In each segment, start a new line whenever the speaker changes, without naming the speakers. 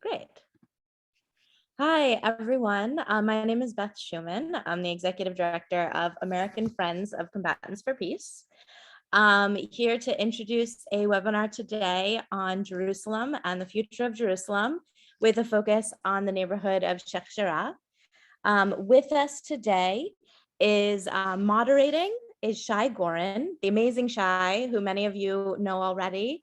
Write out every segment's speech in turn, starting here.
Great. Hi, everyone. My name is Beth Schumann. I'm the Executive Director of American Friends of Combatants for Peace. Here to introduce a webinar today on Jerusalem and the future of Jerusalem with a focus on the neighborhood of Sheikh Jarrah. With us today is moderating is Shai Gorin, the amazing Shai, who many of you know already.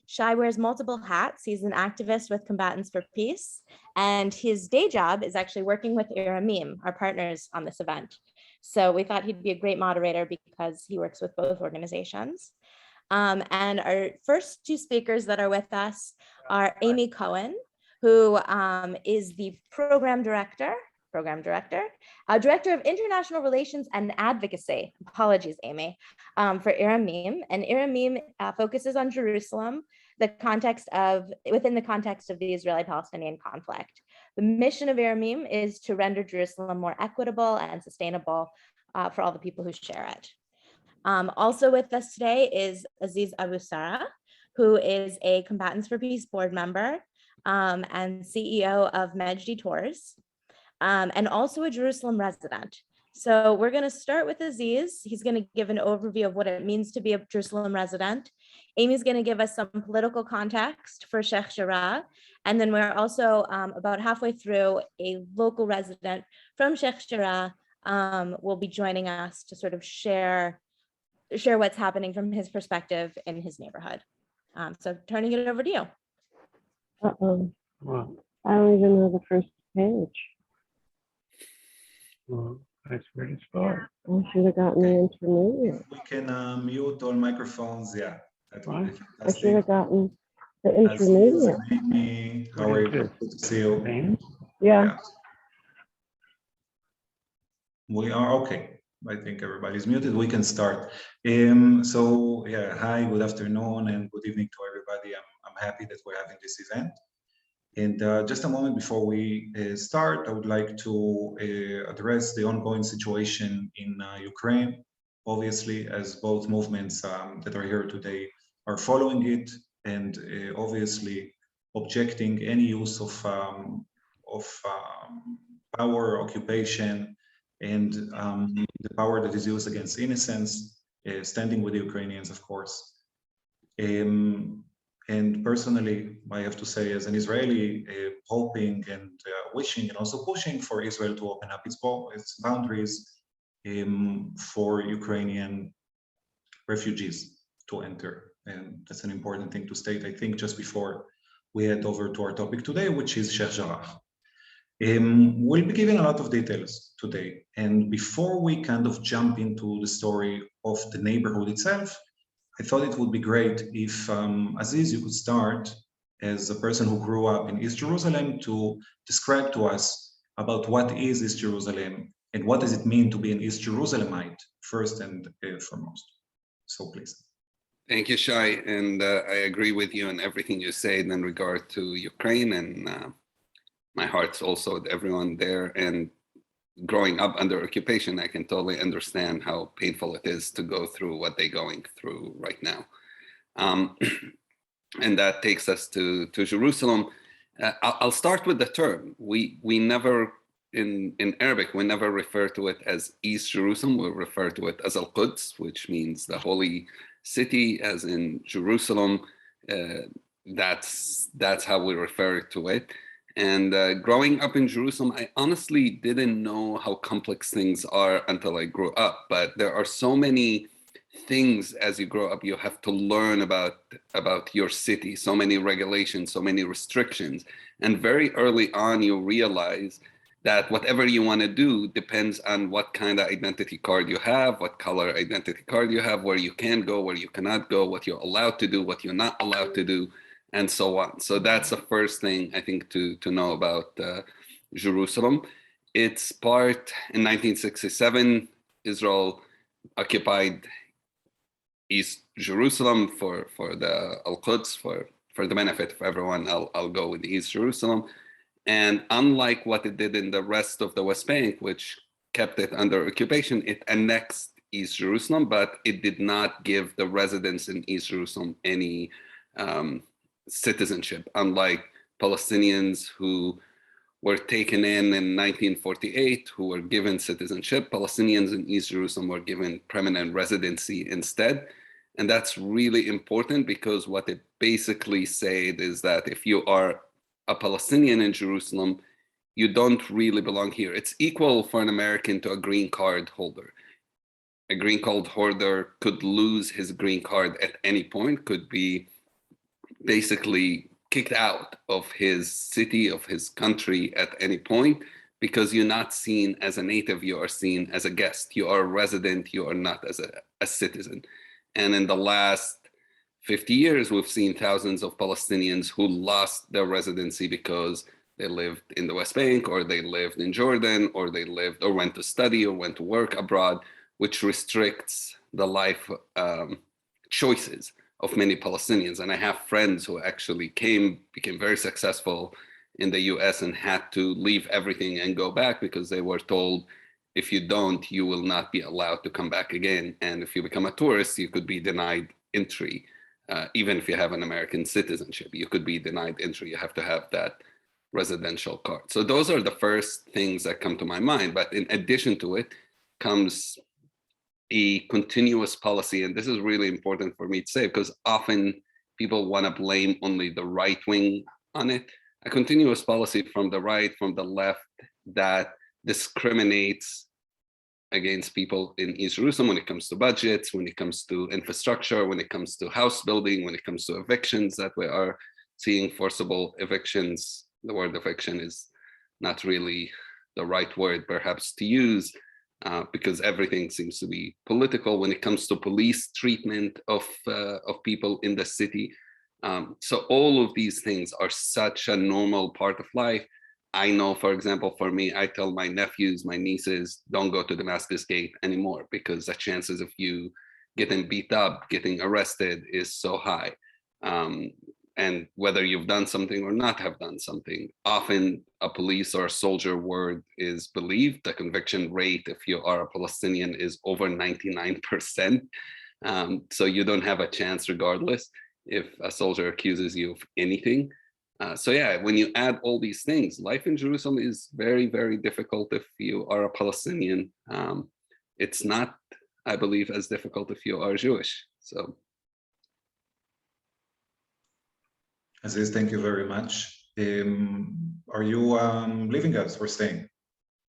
Shai wears multiple hats. He's an activist with Combatants for Peace, and his day job is actually working with Iramim, our partners on this event. So we thought he'd be a great moderator because he works with both organizations. And our first two speakers that are with us are Amy Cohen, who is the director of International Relations and Advocacy. Apologies, Amy, for Iramim. And Iramim focuses on Jerusalem, within the context of the Israeli-Palestinian conflict. The mission of Iramim is to render Jerusalem more equitable and sustainable for all the people who share it. Also with us today is Aziz Abu Sarah, who is a Combatants for Peace board member and CEO of Mejdi Tours, and also a Jerusalem resident. So we're going to start with Aziz. He's going to give an overview of what it means to be a Jerusalem resident. Amy's going to give us some political context for Sheikh Jarrah. And then we're also about halfway through, a local resident from Sheikh Jarrah will be joining us to sort of share what's happening from his perspective in his neighborhood. So turning it over to you.
Wow. I don't even know the first page. Well, that's where to start. I should have gotten the intermediate.
We can mute all microphones. Yeah, that would be
I
fantastic.
should have gotten the intermediate.
Amy, how are you? Good to see you.
Yeah.
We are okay. I think everybody's muted. We can start. So yeah, hi, good afternoon and good evening to everybody. I'm happy that we're having this event. And just a moment before we start, I would like to address the ongoing situation in Ukraine. Obviously, as both movements that are here today are following it, and obviously objecting any use of power, occupation, and the power that is used against innocents, standing with the Ukrainians, of course. And personally, I have to say, as an Israeli, hoping and wishing and also pushing for Israel to open up its boundaries for Ukrainian refugees to enter. And that's an important thing to state, I think, just before we head over to our topic today, which is Sheikh Jarrah. We'll be giving a lot of details today. And before we kind of jump into the story of the neighborhood itself, I thought it would be great if, Aziz, you could start as a person who grew up in East Jerusalem to describe to us about what is East Jerusalem and what does it mean to be an East Jerusalemite, first and foremost. So please.
Thank you, Shai. And I agree with you on everything you said in regard to Ukraine, and my heart's also with everyone there. And growing up under occupation, I can totally understand how painful it is to go through what they're going through right now. And that takes us to Jerusalem. I'll start with the term. We never, in Arabic, we never refer to it as East Jerusalem. We refer to it as Al-Quds, which means the holy city, as in Jerusalem. That's how we refer to it. And growing up in Jerusalem, I honestly didn't know how complex things are until I grew up. But there are so many things as you grow up, you have to learn about your city, so many regulations, so many restrictions. And very early on, you realize that whatever you want to do depends on what kind of identity card you have, what color identity card you have, where you can go, where you cannot go, what you're allowed to do, what you're not allowed to do, and so on. So that's the first thing I think to know about Jerusalem. It's part, in 1967, Israel occupied East Jerusalem for the Al-Quds, for the benefit of everyone. I'll go with East Jerusalem. And unlike what it did in the rest of the West Bank, which kept it under occupation, it annexed East Jerusalem, but it did not give the residents in East Jerusalem any citizenship, unlike Palestinians who were taken in 1948, who were given citizenship. Palestinians in East Jerusalem were given permanent residency instead. And that's really important because what it basically said is that if you are a Palestinian in Jerusalem, you don't really belong here. It's equal for an American to a green card holder. A green card holder could lose his green card at any point, could be basically kicked out of his city, of his country at any point, because you're not seen as a native, you are seen as a guest. You are a resident, you are not as a citizen. And in the last 50 years, we've seen thousands of Palestinians who lost their residency because they lived in the West Bank, or they lived in Jordan, or they lived or went to study or went to work abroad, which restricts the life choices of many Palestinians. And I have friends who actually became very successful in the US and had to leave everything and go back because they were told, if you don't, you will not be allowed to come back again. And if you become a tourist, you could be denied entry. Even if you have an American citizenship, you could be denied entry. You have to have that residential card. So those are the first things that come to my mind. But in addition to it comes a continuous policy. And this is really important for me to say, because often people want to blame only the right wing on it. A continuous policy from the right, from the left, that discriminates against people in East Jerusalem when it comes to budgets, when it comes to infrastructure, when it comes to house building, when it comes to evictions, that we are seeing forcible evictions. The word eviction is not really the right word perhaps to use, because everything seems to be political when it comes to police treatment of people in the city. So all of these things are such a normal part of life. I know, for example, for me, I tell my nephews, my nieces, don't go to Damascus Gate anymore because the chances of you getting beat up, getting arrested is so high. And whether you've done something or not have done something, often a police or a soldier word is believed. The conviction rate, if you are a Palestinian, is over 99%. So you don't have a chance regardless if a soldier accuses you of anything. So yeah, when you add all these things, life in Jerusalem is very, very difficult if you are a Palestinian. It's not, I believe, as difficult if you are Jewish. So.
Aziz, thank you very much. Are you leaving us or staying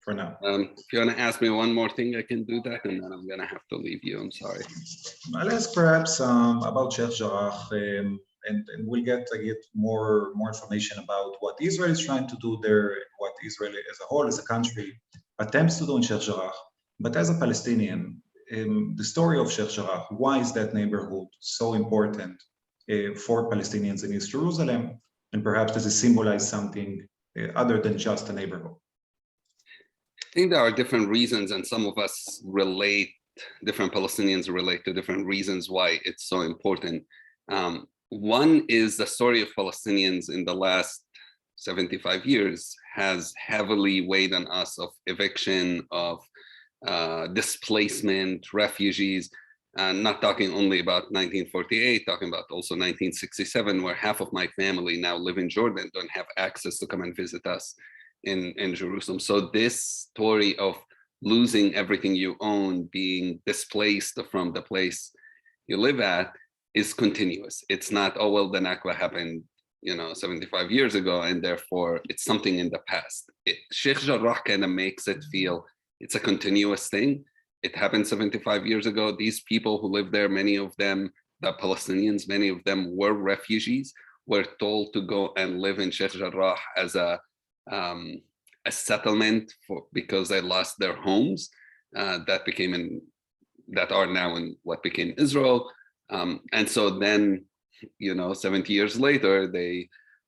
for now?
If you want to ask me one more thing, I can do that, and then I'm going to have to leave you. I'm sorry.
I'll ask perhaps about Sheikh Jarrah, and we'll get more information about what Israel is trying to do there, and what Israel as a whole, as a country, attempts to do in Sheikh Jarrah. But as a Palestinian, the story of Sheikh Jarrah, why is that neighborhood so important for Palestinians in East Jerusalem, and perhaps does it symbolize something other than just a neighborhood?
I think there are different reasons, and some of us relate, different Palestinians relate to different reasons why it's so important. One is the story of Palestinians in the last 75 years has heavily weighed on us, of eviction, of displacement, refugees. Not talking only about 1948, talking about also 1967, where half of my family now live in Jordan, don't have access to come and visit us in Jerusalem. So this story of losing everything you own, being displaced from the place you live at, is continuous. It's not, oh, well, the Nakba happened, 75 years ago, and therefore it's something in the past. Sheikh Jarrah kind of makes it feel it's a continuous thing. It happened 75 years ago. These people who live there, many of them, the Palestinians, many of them were refugees, were told to go and live in Sheikh Jarrah as a settlement because they lost their homes that are now in what became Israel. And so then, 70 years later,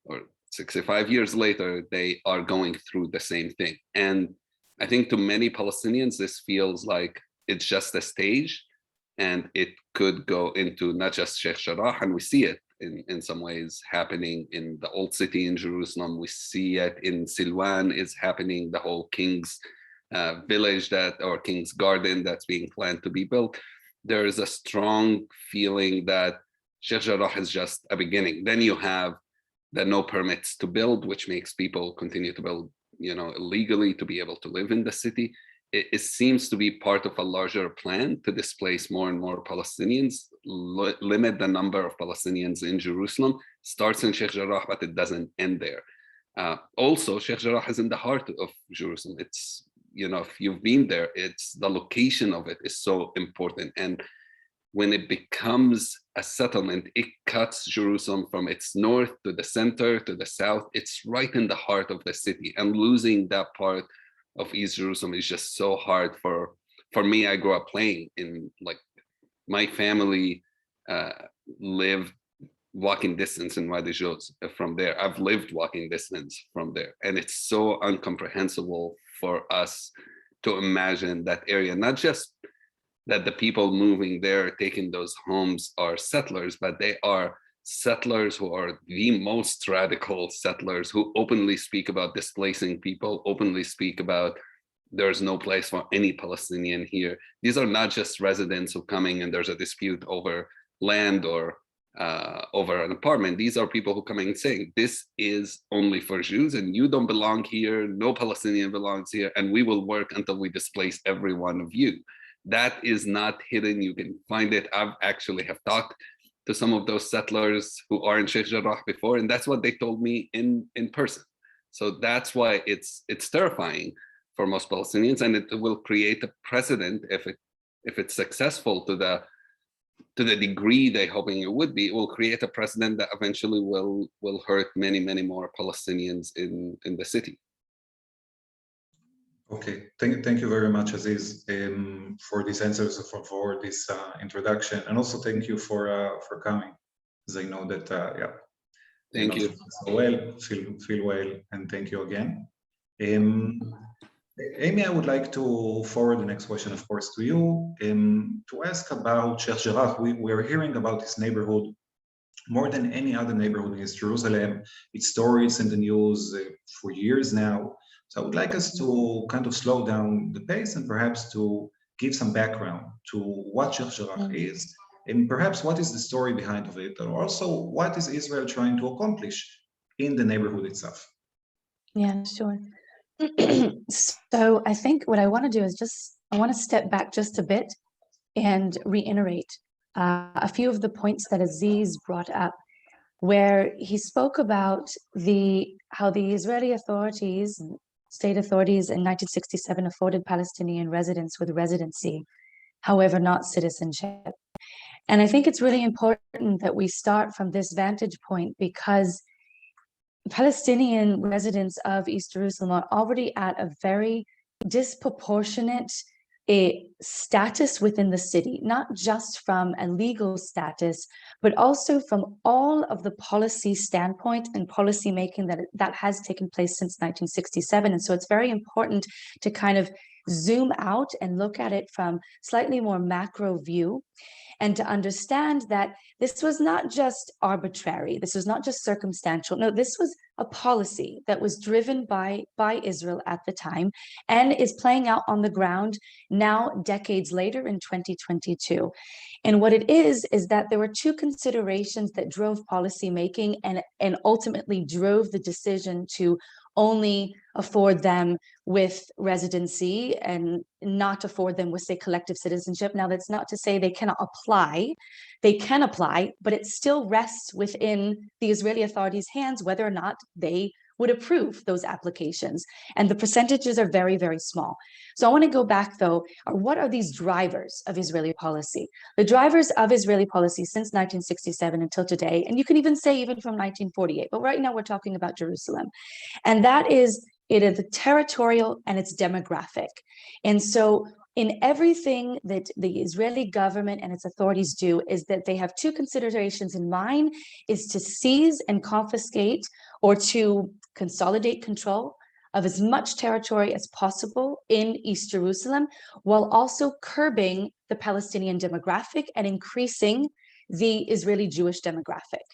or 65 years later, they are going through the same thing. And I think to many Palestinians, this feels like it's just a stage, and it could go into not just Sheikh Jarrah, and we see it in some ways happening in the old city in Jerusalem. We see it in Silwan, is happening, the whole King's village or King's Garden that's being planned to be built. There is a strong feeling that Sheikh Jarrah is just a beginning. Then you have the no permits to build, which makes people continue to build, illegally to be able to live in the city. It seems to be part of a larger plan to displace more and more Palestinians, limit the number of Palestinians in Jerusalem. Starts in Sheikh Jarrah, but it doesn't end there. Also, Sheikh Jarrah is in the heart of Jerusalem. It's, if you've been there, it's the location of it is so important. And when it becomes a settlement, it cuts Jerusalem from its north to the center to the south. It's right in the heart of the city, and losing that part of East Jerusalem is just so hard for me. I grew up playing in, like, my family lived walking distance in Wadi Joz from there. I've lived walking distance from there, and it's so incomprehensible for us to imagine that area, not just that the people moving there, taking those homes are settlers, but they are settlers who are the most radical settlers, who openly speak about displacing people, openly speak about there's no place for any Palestinian here. These are not just residents who coming and there's a dispute over land or over an apartment. These are people who coming and saying, this is only for Jews and you don't belong here, no Palestinian belongs here, and we will work until we displace every one of you. That is not hidden. You can find it. I've actually have talked to some of those settlers who are in Sheikh Jarrah before, and that's what they told me in person. So that's why it's terrifying for most Palestinians, and it will create a precedent if it's successful to the degree they're hoping it would be. It will create a precedent that eventually will hurt many more Palestinians in the city.
Okay, thank you very much, Aziz, for these answers, for this introduction, and also thank you for coming, as I know that
Thank you.
So well, feel well, and thank you again. Amy, I would like to forward the next question, of course, to you, to ask about Sheikh Jarrah. We are hearing about this neighborhood more than any other neighborhood in East Jerusalem. Its stories in the news for years now. So I would like us to kind of slow down the pace and perhaps to give some background to what Sheikh Jarrah is, and perhaps what is the story behind of it, and also what is Israel trying to accomplish in the neighborhood itself.
Yeah, sure. So I think what I want to do is I want to step back just a bit and reiterate a few of the points that Aziz brought up, where he spoke about how the Israeli authorities, state authorities in 1967 afforded Palestinian residents with residency, however, not citizenship. And I think it's really important that we start from this vantage point, because Palestinian residents of East Jerusalem are already at a very disproportionate status within the city, not just from a legal status, but also from all of the policy standpoint and policy making that has taken place since 1967. And so it's very important to kind of zoom out and look at it from slightly more macro view, and to understand that this was not just arbitrary, this was not just circumstantial. No, this was a policy that was driven by Israel at the time and is playing out on the ground now, decades later, in 2022. And what it is that there were two considerations that drove policy making and ultimately drove the decision to only afford them with residency and not afford them with, say, collective citizenship. Now, that's not to say they cannot apply. They can apply, but it still rests within the Israeli authorities' hands whether or not they would approve those applications. And the percentages are very, very small. So I want to go back, though, what are these drivers of Israeli policy? The drivers of Israeli policy since 1967 until today, and you can even say even from 1948, but right now we're talking about Jerusalem. And that is, it is territorial and it's demographic. And so in everything that the Israeli government and its authorities do is that they have two considerations in mind, is to seize and confiscate or to consolidate control of as much territory as possible in East Jerusalem, while also curbing the Palestinian demographic and increasing the Israeli Jewish demographic.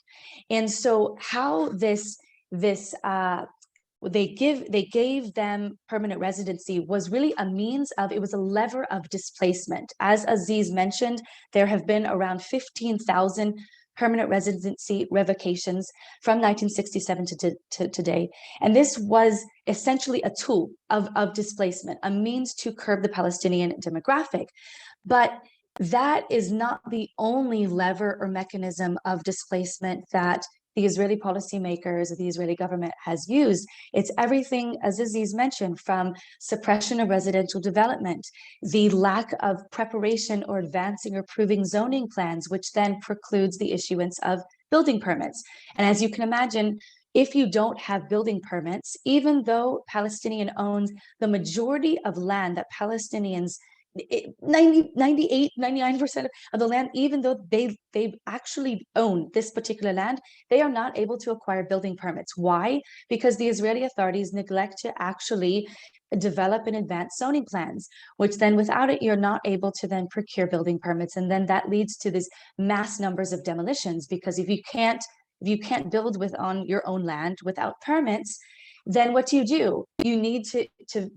And so how they gave them permanent residency was really a means of, it was a lever of displacement. As Aziz mentioned, there have been around 15,000 permanent residency revocations from 1967 to today. And this was essentially a tool of displacement, a means to curb the Palestinian demographic. But that is not the only lever or mechanism of displacement that the Israeli policymakers or the Israeli government has used. It's everything, as Aziz mentioned, from suppression of residential development, the lack of preparation or advancing or approving zoning plans, which then precludes the issuance of building permits. And as you can imagine, if you don't have building permits, even though Palestinian owns the majority of land that Palestinians 99% of the land, even though they actually own this particular land, they are not able to acquire building permits. Why? Because the Israeli authorities neglect to actually develop and advance zoning plans, which then without it, you're not able to then procure building permits. And then that leads to these mass numbers of demolitions, because if you can't build on your own land without permits, then what do? You need to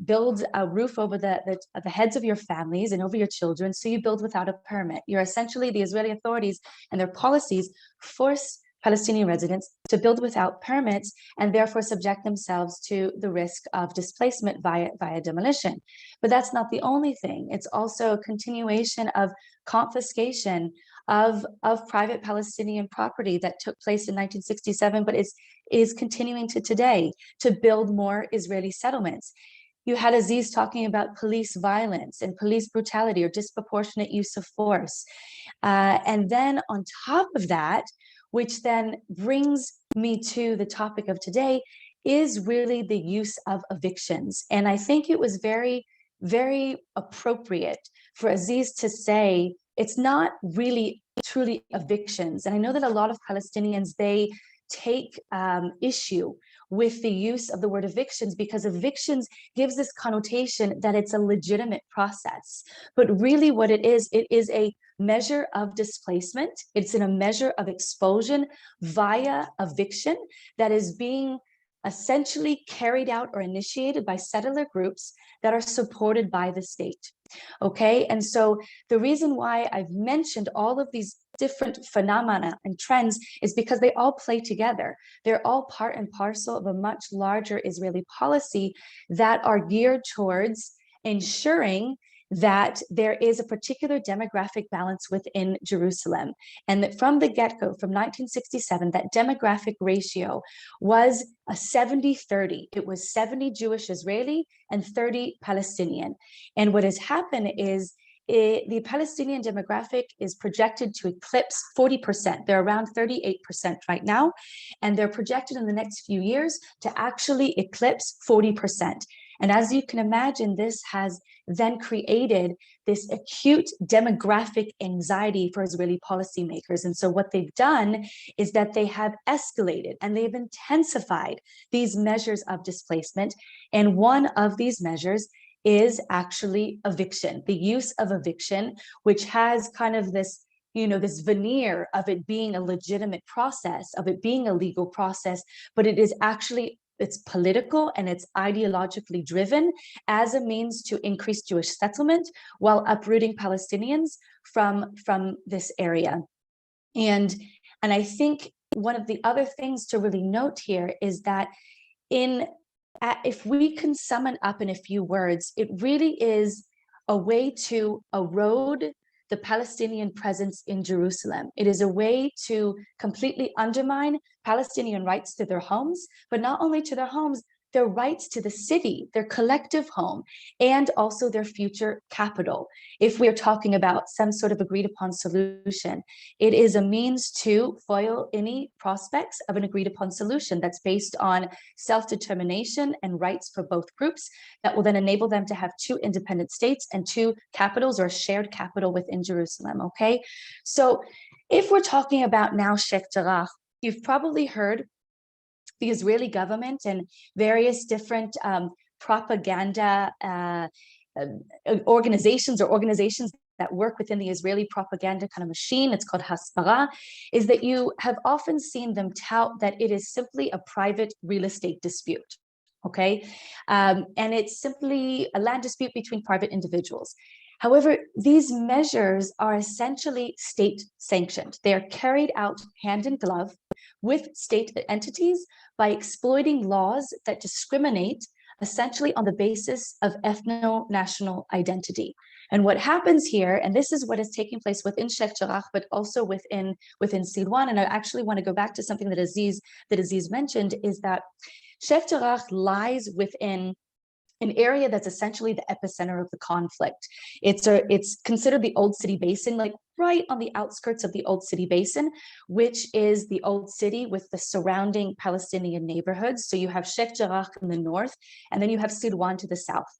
build a roof over the heads of your families and over your children. So you build without a permit. You're essentially, the Israeli authorities and their policies force Palestinian residents to build without permits and therefore subject themselves to the risk of displacement via demolition. But that's not the only thing. It's also a continuation of confiscation of private Palestinian property that took place in 1967, but is continuing to today, to build more Israeli settlements. You had Aziz talking about police violence and police brutality or disproportionate use of force. And then on top of that, which then brings me to the topic of today, is really the use of evictions. And I think it was very, very appropriate for Aziz to say, it's not really truly evictions. And I know that a lot of Palestinians, they take issue with the use of the word evictions, because evictions gives this connotation that it's a legitimate process. But really what it is a measure of displacement. It's in a measure of expulsion via eviction that is being essentially carried out or initiated by settler groups that are supported by the state. Okay, and so the reason why I've mentioned all of these different phenomena and trends is because they all play together. They're all part and parcel of a much larger Israeli policy that are geared towards ensuring that there is a particular demographic balance within Jerusalem. And that from the get-go, from 1967, that demographic ratio was a 70-30. It was 70 Jewish Israeli and 30 Palestinian. And what has happened is the Palestinian demographic is projected to eclipse 40%. They're around 38% right now. And they're projected in the next few years to actually eclipse 40%. And as you can imagine, this has then created this acute demographic anxiety for Israeli policymakers. And so what they've done is that they have escalated and they've intensified these measures of displacement. And one of these measures is actually eviction, the use of eviction, which has kind of this, this veneer of it being a legitimate process, of it being a legal process, but it is actually, it's political and it's ideologically driven as a means to increase Jewish settlement while uprooting Palestinians from this area. And I think one of the other things to really note here is that if we can sum it up in a few words, it really is a way to erode the Palestinian presence in Jerusalem. It is a way to completely undermine Palestinian rights to their homes, but not only to their homes, their rights to the city, their collective home, and also their future capital. If we're talking about some sort of agreed upon solution, it is a means to foil any prospects of an agreed upon solution that's based on self-determination and rights for both groups that will then enable them to have two independent states and two capitals or a shared capital within Jerusalem, okay? So if we're talking about now Sheikh Jarrah, you've probably heard the Israeli government and various different propaganda organizations that work within the Israeli propaganda kind of machine, it's called Hasbara, is that you have often seen them tout that it is simply a private real estate dispute, okay? And it's simply a land dispute between private individuals. However, these measures are essentially state sanctioned. They are carried out hand in glove with state entities by exploiting laws that discriminate essentially on the basis of ethno-national identity. And what happens here, and this is what is taking place within Sheikh Jarrah, but also within Silwan, and I actually want to go back to something that Aziz mentioned, is that Sheikh Jarrah lies within an area that's essentially the epicenter of the conflict. It's considered the Old City Basin, like right on the outskirts of the Old City Basin, which is the Old City with the surrounding Palestinian neighborhoods. So you have Sheikh Jarrah in the north, and then you have Silwan to the south.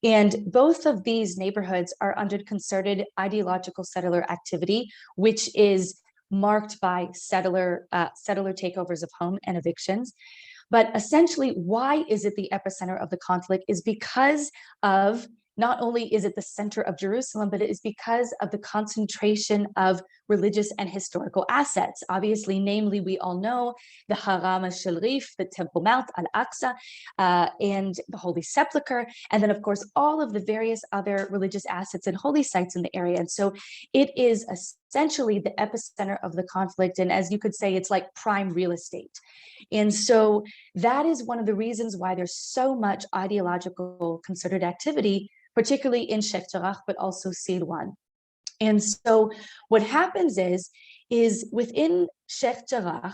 And both of these neighborhoods are under concerted ideological settler activity, which is marked by settler takeovers of home and evictions. But essentially, why is it the epicenter of the conflict is because of, not only is it the center of Jerusalem, but it is because of the concentration of religious and historical assets. Obviously, namely, we all know the Haram al-Sharif, the Temple Mount, Al-Aqsa, and the Holy Sepulchre, and then, of course, all of the various other religious assets and holy sites in the area. And so it is essentially the epicenter of the conflict. And as you could say, it's like prime real estate. And so that is one of the reasons why there's so much ideological concerted activity, particularly in Sheikh Jarrah, but also Silwan. And so what happens is within Sheikh Jarrah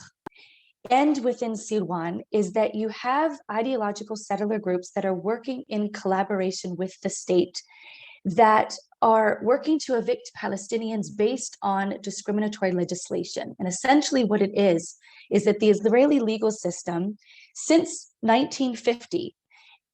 and within Silwan is that you have ideological settler groups that are working in collaboration with the state that are working to evict Palestinians based on discriminatory legislation. And essentially what it is that the Israeli legal system since 1950,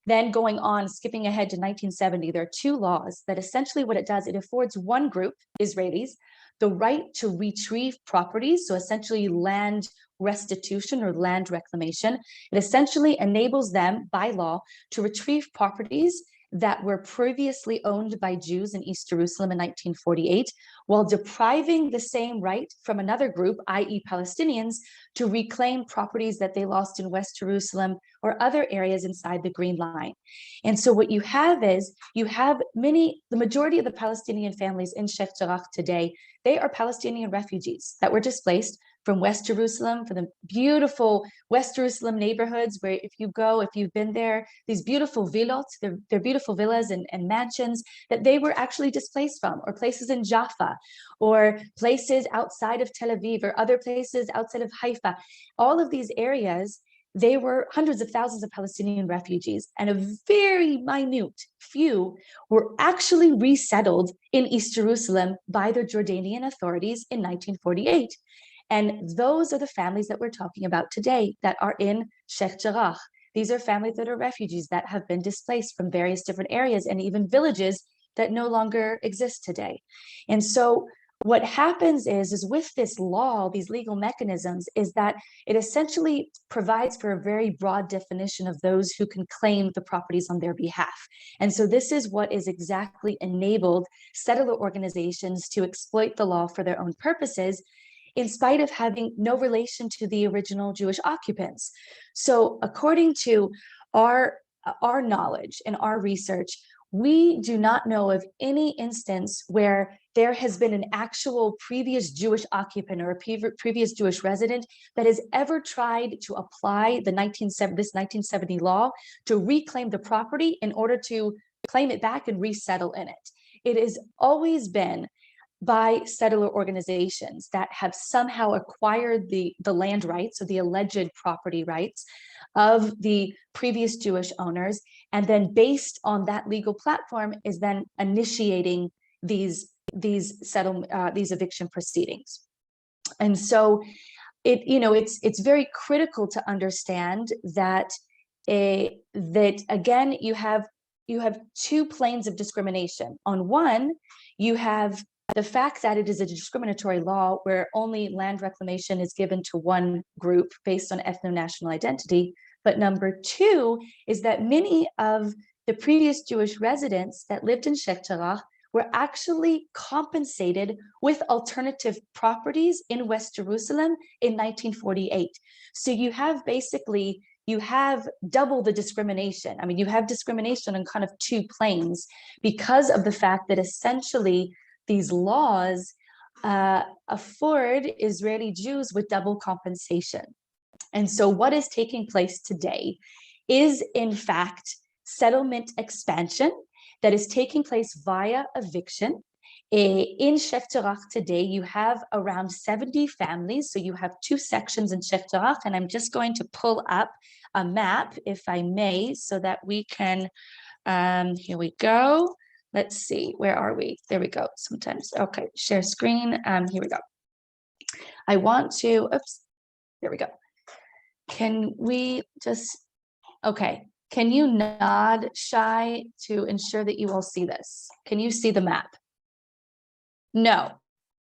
then going on, skipping ahead to 1970, there are two laws that essentially what it does, it affords one group, Israelis, the right to retrieve properties, so essentially land restitution or land reclamation. It essentially enables them by law to retrieve properties that were previously owned by Jews in East Jerusalem in 1948, while depriving the same right from another group, i.e. Palestinians, to reclaim properties that they lost in West Jerusalem or other areas inside the Green Line. And so what you have is, the majority of the Palestinian families in Sheikh Jarrah today, they are Palestinian refugees that were displaced from West Jerusalem, for the beautiful West Jerusalem neighborhoods where if you've been there, these beautiful villas, they're beautiful villas and mansions that they were actually displaced from, or places in Jaffa, or places outside of Tel Aviv, or other places outside of Haifa. All of these areas, they were hundreds of thousands of Palestinian refugees, and a very minute few were actually resettled in East Jerusalem by the Jordanian authorities in 1948. And those are the families that we're talking about today that are in Sheikh Jarrah. These are families that are refugees that have been displaced from various different areas and even villages that no longer exist today. And so what happens is with this law, these legal mechanisms, is that it essentially provides for a very broad definition of those who can claim the properties on their behalf. And so this is what is exactly enabled settler organizations to exploit the law for their own purposes, in spite of having no relation to the original Jewish occupants. So according to our knowledge and our research, we do not know of any instance where there has been an actual previous Jewish occupant or a previous Jewish resident that has ever tried to apply this 1970 law to reclaim the property in order to claim it back and resettle in it. It has always been by settler organizations that have somehow acquired the land rights or the alleged property rights of the previous Jewish owners, and then based on that legal platform is then initiating these eviction proceedings. And so it's very critical to understand that again you have two planes of discrimination. On one, you have the fact that it is a discriminatory law where only land reclamation is given to one group based on ethno-national identity. But number two is that many of the previous Jewish residents that lived in Sheikh Jarrah were actually compensated with alternative properties in West Jerusalem in 1948. So you have basically you have double the discrimination. I mean, you have discrimination on kind of two planes because of the fact that essentially these laws afford Israeli Jews with double compensation. And so what is taking place today is, in fact, settlement expansion that is taking place via eviction. In Sheikh Jarrah today, you have around 70 families. So you have two sections in Sheikh Jarrah, and I'm just going to pull up a map, if I may, so that we can, here we go. Let's see, where are we? There we go. Sometimes, okay, share screen. Here we go. I want to, oops, there we go. Can we just, okay. Can you nod, Shai, to ensure that you all see this? Can you see the map? No,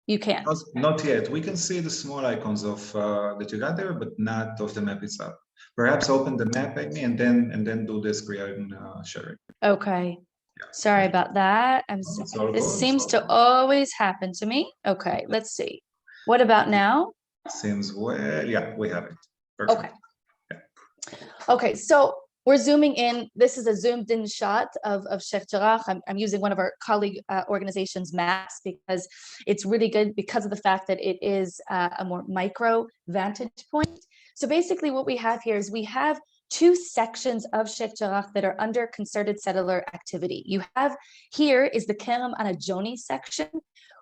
you can't.
Not yet. We can see the small icons of that you got there, but not of the map itself. Perhaps open the map, Amy, and then do the screen sharing.
Okay.
Yeah.
Sorry about that. This seems to always happen to me. Okay, let's see. What about now?
Seems well, yeah, we have it. Perfect.
Okay. Yeah. Okay, so we're zooming in. This is a zoomed in shot of Sheikh Jarrah. I'm using one of our colleague organizations' maps because it's really good because of the fact that it is a more micro vantage point. So basically what we have here is we have two sections of Sheikh Jarrah that are under concerted settler activity. You have here is the Kerem Anajoni section,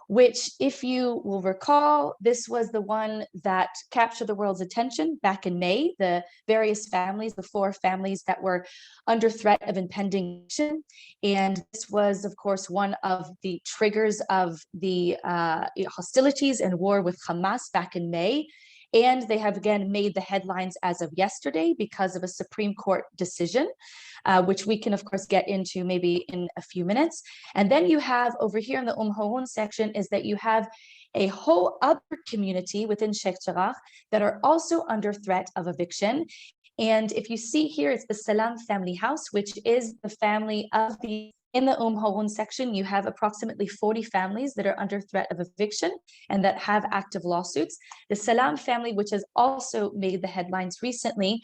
which, if you will recall, this was the one that captured the world's attention back in May, the various families, the 4 families that were under threat of impending action. And this was, of course, one of the triggers of the hostilities and war with Hamas back in May. And they have again made the headlines as of yesterday because of a Supreme Court decision, which we can, of course, get into maybe in a few minutes. And then you have over here in the Haroun section is that you have a whole other community within Sheikh Jarrah that are also under threat of eviction. And if you see here, it's the Salam family house, which is the family of the, in the Haroun section, you have approximately 40 families that are under threat of eviction and that have active lawsuits. The Salam family, which has also made the headlines recently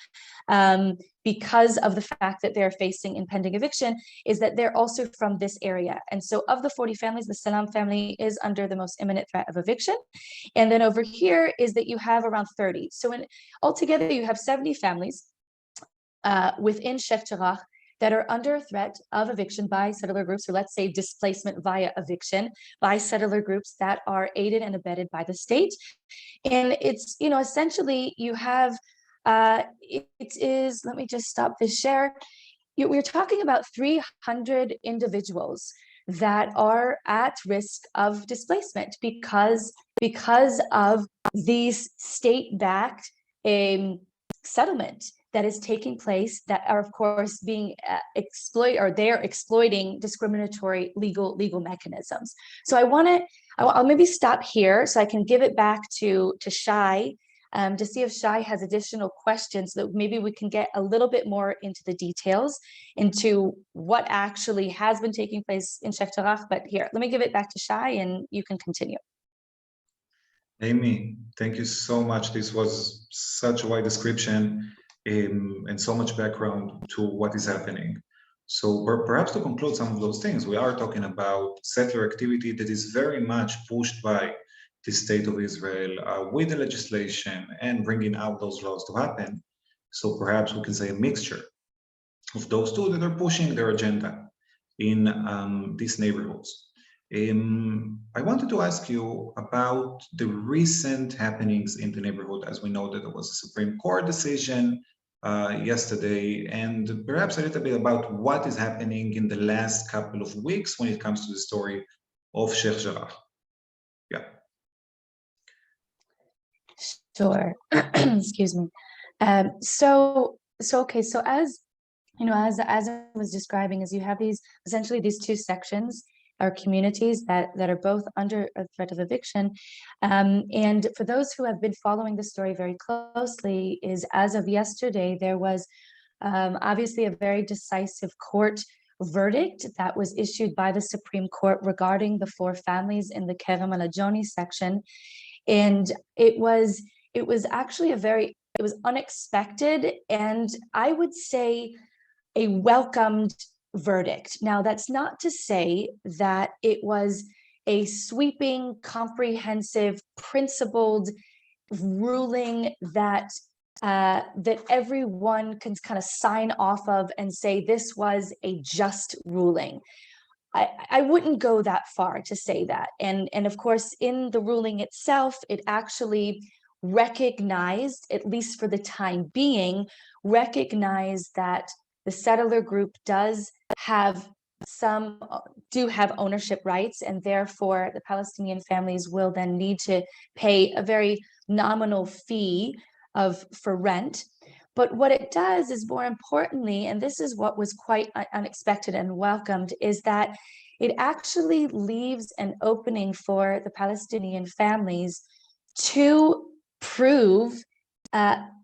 because of the fact that they're facing impending eviction, is that they're also from this area. And so of the 40 families, the Salam family is under the most imminent threat of eviction. And then over here is that you have around 30. So altogether, you have 70 families within Sheikh Jarrah that are under threat of eviction by settler groups, or let's say displacement via eviction by settler groups that are aided and abetted by the state. And it's, you know, essentially you have, it is, let me just stop this share. We're talking about 300 individuals that are at risk of displacement because of these state-backed settlement that is taking place that are, of course, being exploited, or they're exploiting discriminatory legal mechanisms. So I'll maybe stop here so I can give it back to Shai to see if Shai has additional questions, so that maybe we can get a little bit more into the details into what actually has been taking place in Sheikh Jarrah. But here, let me give it back to Shai and you can continue.
Amy, thank you so much. This was such a wide description and so much background to what is happening. So perhaps to conclude some of those things, we are talking about settler activity that is very much pushed by the state of Israel with the legislation and bringing out those laws to happen. So perhaps we can say a mixture of those two that are pushing their agenda in these neighborhoods. I wanted to ask you about the recent happenings in the neighborhood, as we know that there was a Supreme Court decision yesterday, and perhaps a little bit about what is happening in the last couple of weeks when it comes to the story of Sheikh Jarrah. Yeah.
Sure. Excuse me. So as you know, as I was describing, is you have essentially these two sections or communities that are both under a threat of eviction. And for those who have been following the story very closely, is as of yesterday, there was obviously a very decisive court verdict that was issued by the Supreme Court regarding the 4 families in the Kerem Anajoni section. And it was actually a very unexpected, and I would say a welcomed verdict. Now, that's not to say that it was a sweeping, comprehensive, principled ruling that that everyone can kind of sign off of and say this was a just ruling. I wouldn't go that far to say that. And of course, in the ruling itself, it actually recognized, at least for the time being, recognized that the settler group do have ownership rights, and therefore the Palestinian families will then need to pay a very nominal fee for rent. But what it does is, more importantly, and this is what was quite unexpected and welcomed, is that it actually leaves an opening for the Palestinian families to prove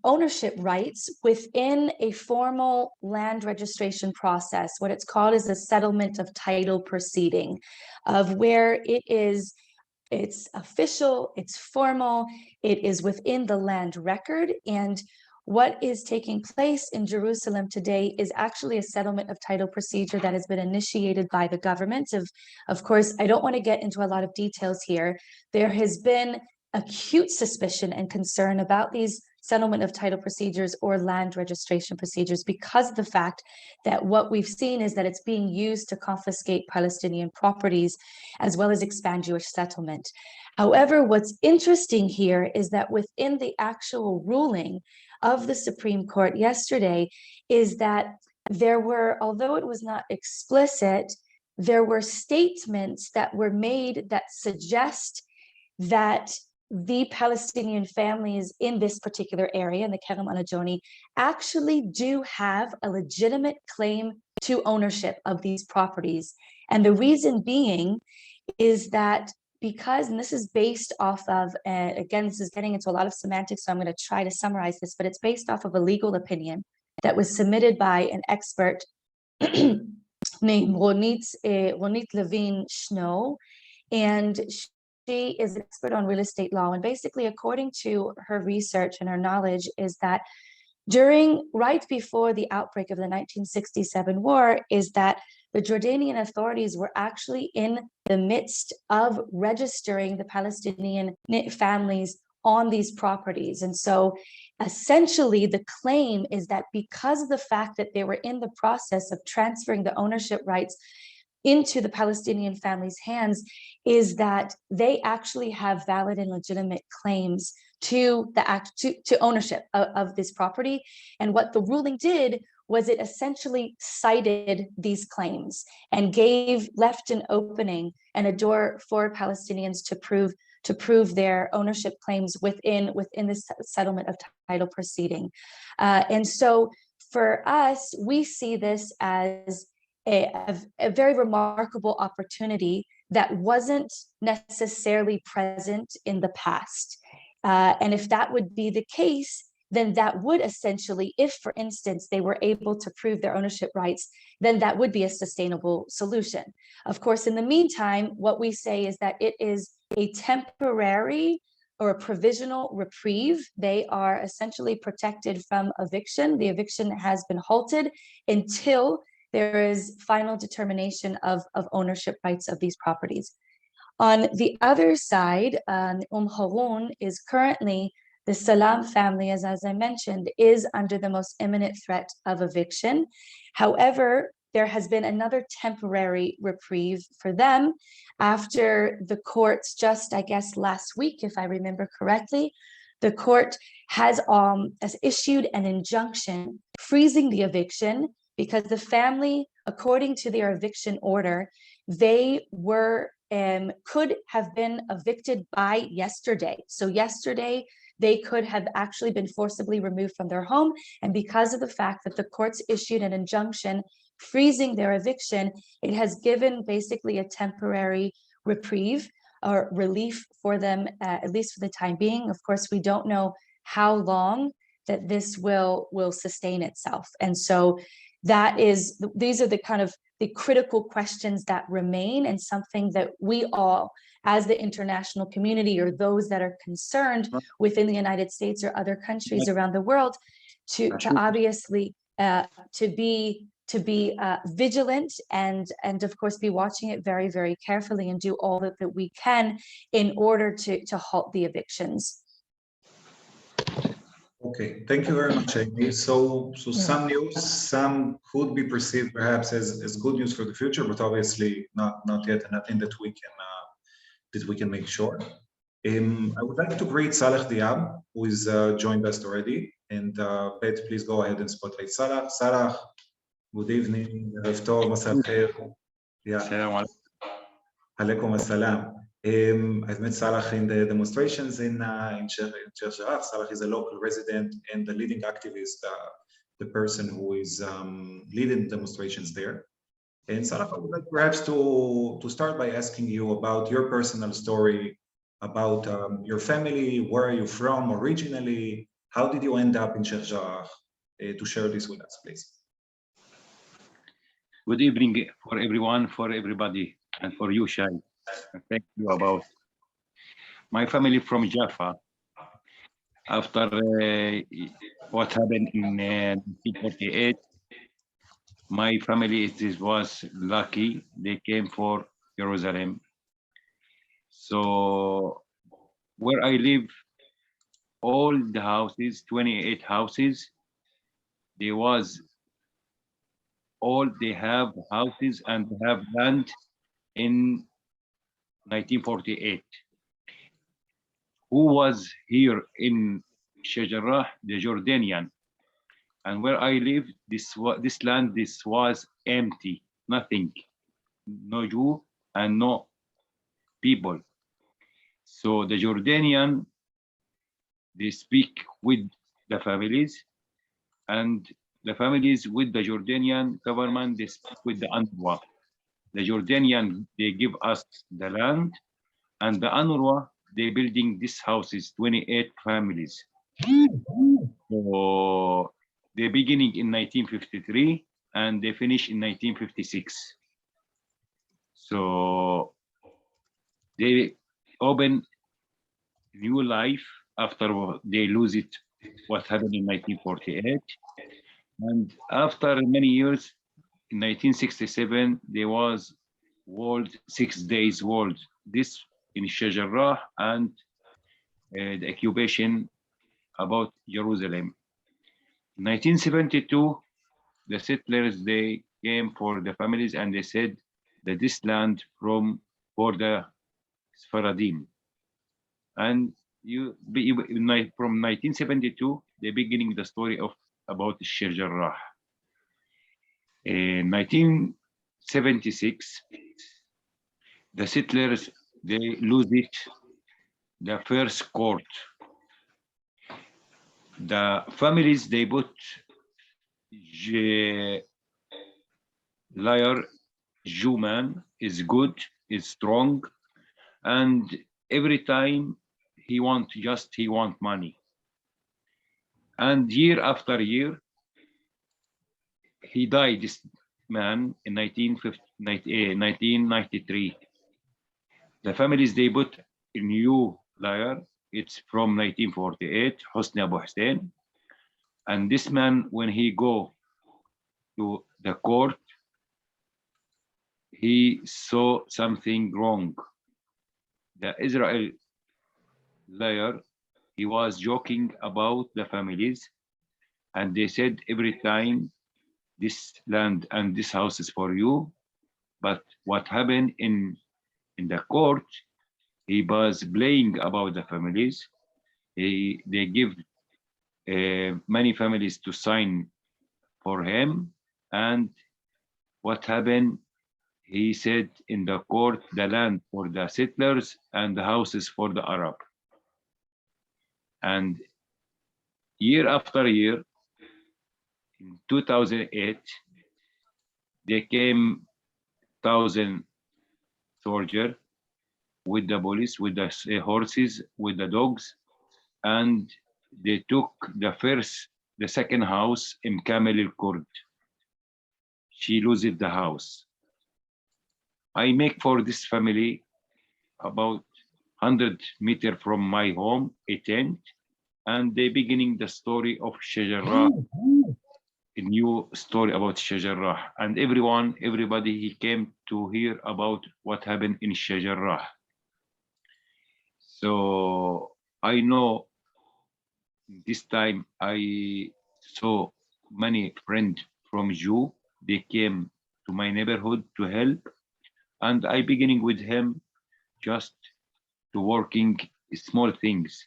ownership rights within a formal land registration process. What it's called is a settlement of title proceeding, of where it's official, it's formal, it is within the land record. And what is taking place in Jerusalem today is actually a settlement of title procedure that has been initiated by the government. Of course, I don't want to get into a lot of details here. There has been acute suspicion and concern about these settlement of title procedures or land registration procedures, because of the fact that what we've seen is that it's being used to confiscate Palestinian properties as well as expand Jewish settlement. However, what's interesting here is that within the actual ruling of the Supreme Court yesterday is that there were, although it was not explicit, there were statements that were made that suggest that the Palestinian families in this particular area, in the Kerem al-Ajoni, actually do have a legitimate claim to ownership of these properties. And the reason being is that because, and this is based off of, again, this is getting into a lot of semantics, so I'm going to try to summarize this, but it's based off of a legal opinion that was submitted by an expert named Ronit Levine-Schno, and she is an expert on real estate law. And basically, according to her research and her knowledge, is that right before the outbreak of the 1967 war, is that the Jordanian authorities were actually in the midst of registering the Palestinian families on these properties. And so essentially the claim is that because of the fact that they were in the process of transferring the ownership rights into the Palestinian families' hands, is that they actually have valid and legitimate claims to ownership of this property. And what the ruling did was it essentially cited these claims and left an opening and a door for Palestinians to prove their ownership claims within this settlement of title proceeding. And so for us, we see this as a very remarkable opportunity that wasn't necessarily present in the past. And if that would be the case, then that would essentially, if for instance, they were able to prove their ownership rights, then that would be a sustainable solution. Of course, in the meantime, what we say is that it is a temporary or a provisional reprieve. They are essentially protected from eviction. The eviction has been halted until there is final determination of ownership rights of these properties. On the other side, Harun is currently, the Salam family, as I mentioned, is under the most imminent threat of eviction. However, there has been another temporary reprieve for them after the courts just, I guess, last week, if I remember correctly, the court has issued an injunction freezing the eviction because the family, according to their eviction order, they could have been evicted by yesterday. So yesterday, they could have actually been forcibly removed from their home. And because of the fact that the courts issued an injunction freezing their eviction, it has given basically a temporary reprieve or relief for them, at least for the time being. Of course, we don't know how long that this will sustain itself. And so these are the kind of the critical questions that remain, and something that we all, as the international community, or those that are concerned within the United States or other countries around the world, to obviously to be vigilant and of course be watching it very, very carefully, and do all that we can in order to halt the evictions.
Okay, thank you very much, Amy. So some news, some could be perceived perhaps as good news for the future, but obviously not yet, and nothing that we can make sure. I would like to greet Saleh Diab, who is joined us already. And Bet, please go ahead and spotlight Salah. Salah, good evening. عرف طוב, مساء الخير.
السلام عليكم.
Alaikum assalam. I've met Salah in the demonstrations in Sheikh Jarrah. Salah is a local resident and the leading activist, the person who is leading demonstrations there. And Salah, I would like perhaps to start by asking you about your personal story, about your family. Where are you from originally? How did you end up in Sheikh Jarrah? To share this with us, please.
Good evening for everyone, for everybody, and for you, Sheikh. Thank you about my family from Jaffa. After what happened in 1948, my family was lucky. They came for Jerusalem. So where I live, all the houses, 28 houses, they have houses and have land in 1948. Who was here in Sheikh Jarrah? The Jordanian. And where I live, this land was empty, nothing, no Jew and no people. So the Jordanian, they speak with the families, and the families with the Jordanian government, they speak with the UNRWA. The Jordanian, they give us the land, and the UNRWA, they building these houses, 28 families. So they beginning in 1953 and they finish in 1956. So they open new life after they lose it, what happened in 1948. And after many years, in 1967, there was World 6 Days World. This in Sheikh Jarrah, and the occupation about Jerusalem. In 1972, the settlers, they came for the families and they said that this land for the Sfaradim. And from 1972, they're beginning the story about Sheikh Jarrah. In 1976, the settlers, they lose it, the first court. The families, they put liar, Jew man is good, is strong, and every time he want money. And year after year, he died, this man, in 1993. The families, they put a new liar. It's from 1948, Hosni Abu Hussein. And this man, when he go to the court, he saw something wrong. The Israel liar, he was joking about the families, and they said every time this land and this house is for you. But what happened in the court, he was playing about the families. They give many families to sign for him, and what happened, he said in the court, the land for the settlers and the houses for the Arab. And year after year, in 2008, they came 1,000 soldiers with the police, with the horses, with the dogs, and they took the second house in Kamel al-Kurd. She loses the house. I make for this family about 100 meters from my home a tent, and they beginning the story of Sheikh Jarrah, a new story about Sheikh Jarrah, and everybody he came to hear about what happened in Sheikh Jarrah. So I know this time I saw many friends from Jew. They came to my neighborhood to help, and I beginning with him just to working small things.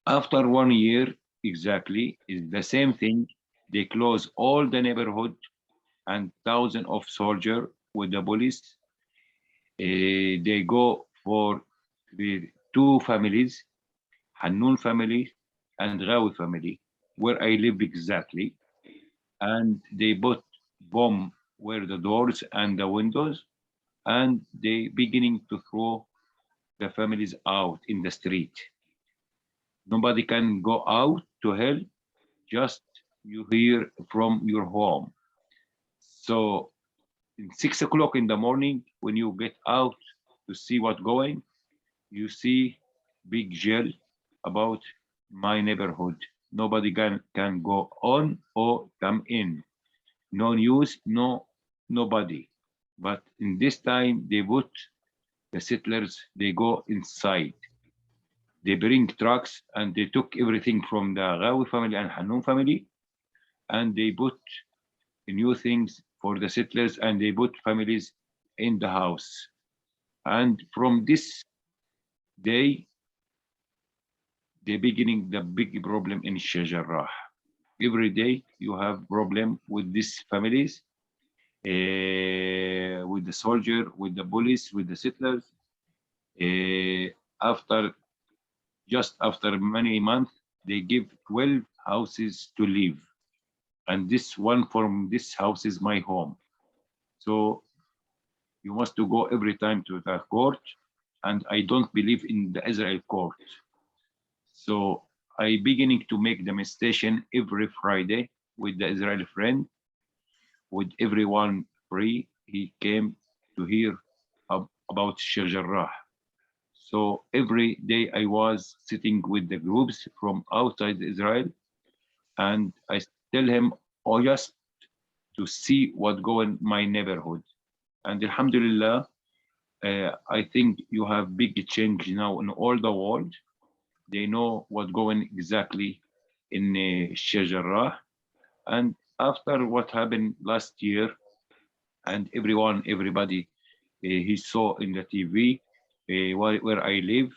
After 1 year exactly is the same thing. They close all the neighborhood and thousands of soldiers with the police. They go for the two families, Hanun family and Ghawi family, where I live exactly, and they put bomb where the doors and the windows, and they beginning to throw the families out in the street. Nobody can go out to help, just you hear from your home. So in 6 o'clock in the morning, when you get out to see what going, you see big jail about my neighborhood. Nobody can go on or come in. No news, nobody. But in this time, they put the settlers, they go inside. They bring trucks and they took everything from the Ghawi family and Hanun family, and they put new things for the settlers, and they put families in the house. And from this day, the beginning the big problem in Sheikh Jarrah. Every day you have problem with these families, with the soldier, with the police, with the settlers. After just after many months, they give 12 houses to live, and this one from this house is my home. So you must to go every time to the court, and I don't believe in the Israel court. So I beginning to make demonstration every Friday with the Israeli friend, with everyone free. He came to hear about Sheikh Jarrah. So every day I was sitting with the groups from outside Israel, and I tell him, oh, just to see what go in my neighborhood. And Alhamdulillah, I think you have big change now in all the world. They know what going exactly in Sheikh Jarrah. And after what happened last year, and everybody, he saw in the TV where I live,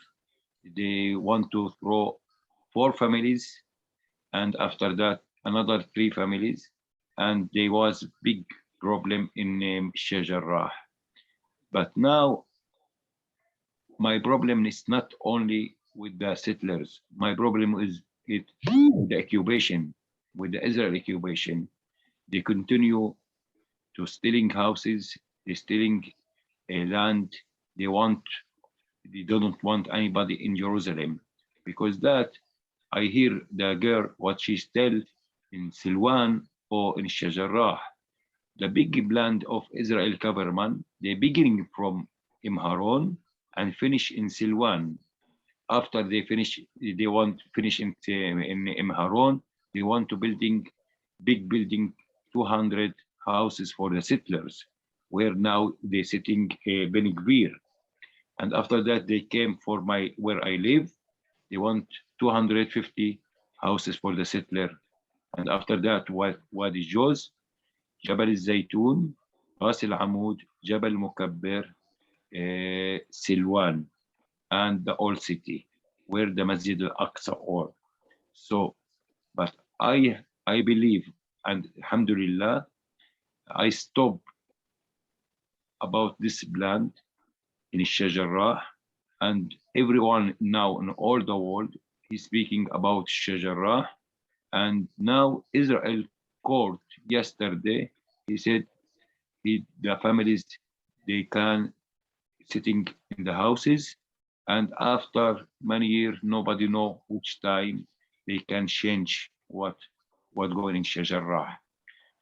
they want to throw 4 families, and after that another 3 families, and there was big problem in Sheikh Jarrah. But now my problem is not only with the settlers. My problem is with the occupation, with the Israel occupation. They continue to stealing houses, they stealing land. They want, they don't want anybody in Jerusalem, because that I hear the girl what she tell in Silwan or in Sheikh Jarrah. The big plan of Israel government, they beginning from Imharon and finish in Silwan. After they finish, they want to finish in Imharon. They want to building big building, 200 houses for the settlers, where now they sitting Ben Gvir. And after that, they came for my where I live. They want 250 houses for the settler. And after that, Wadi Joz, Jabal al-Zaytun, Ras al-Amud, Jabal Mukabbir, Silwan, and the old city, where the Masjid al-Aqsa are. So, but I believe, and Alhamdulillah, I stop about this plan in Sheikh Jarrah, and everyone now in all the world is speaking about Sheikh Jarrah. And now Israel court yesterday, he said the families, they can sitting in the houses, and after many years nobody know which time they can change what going in Sheikh Jarrah.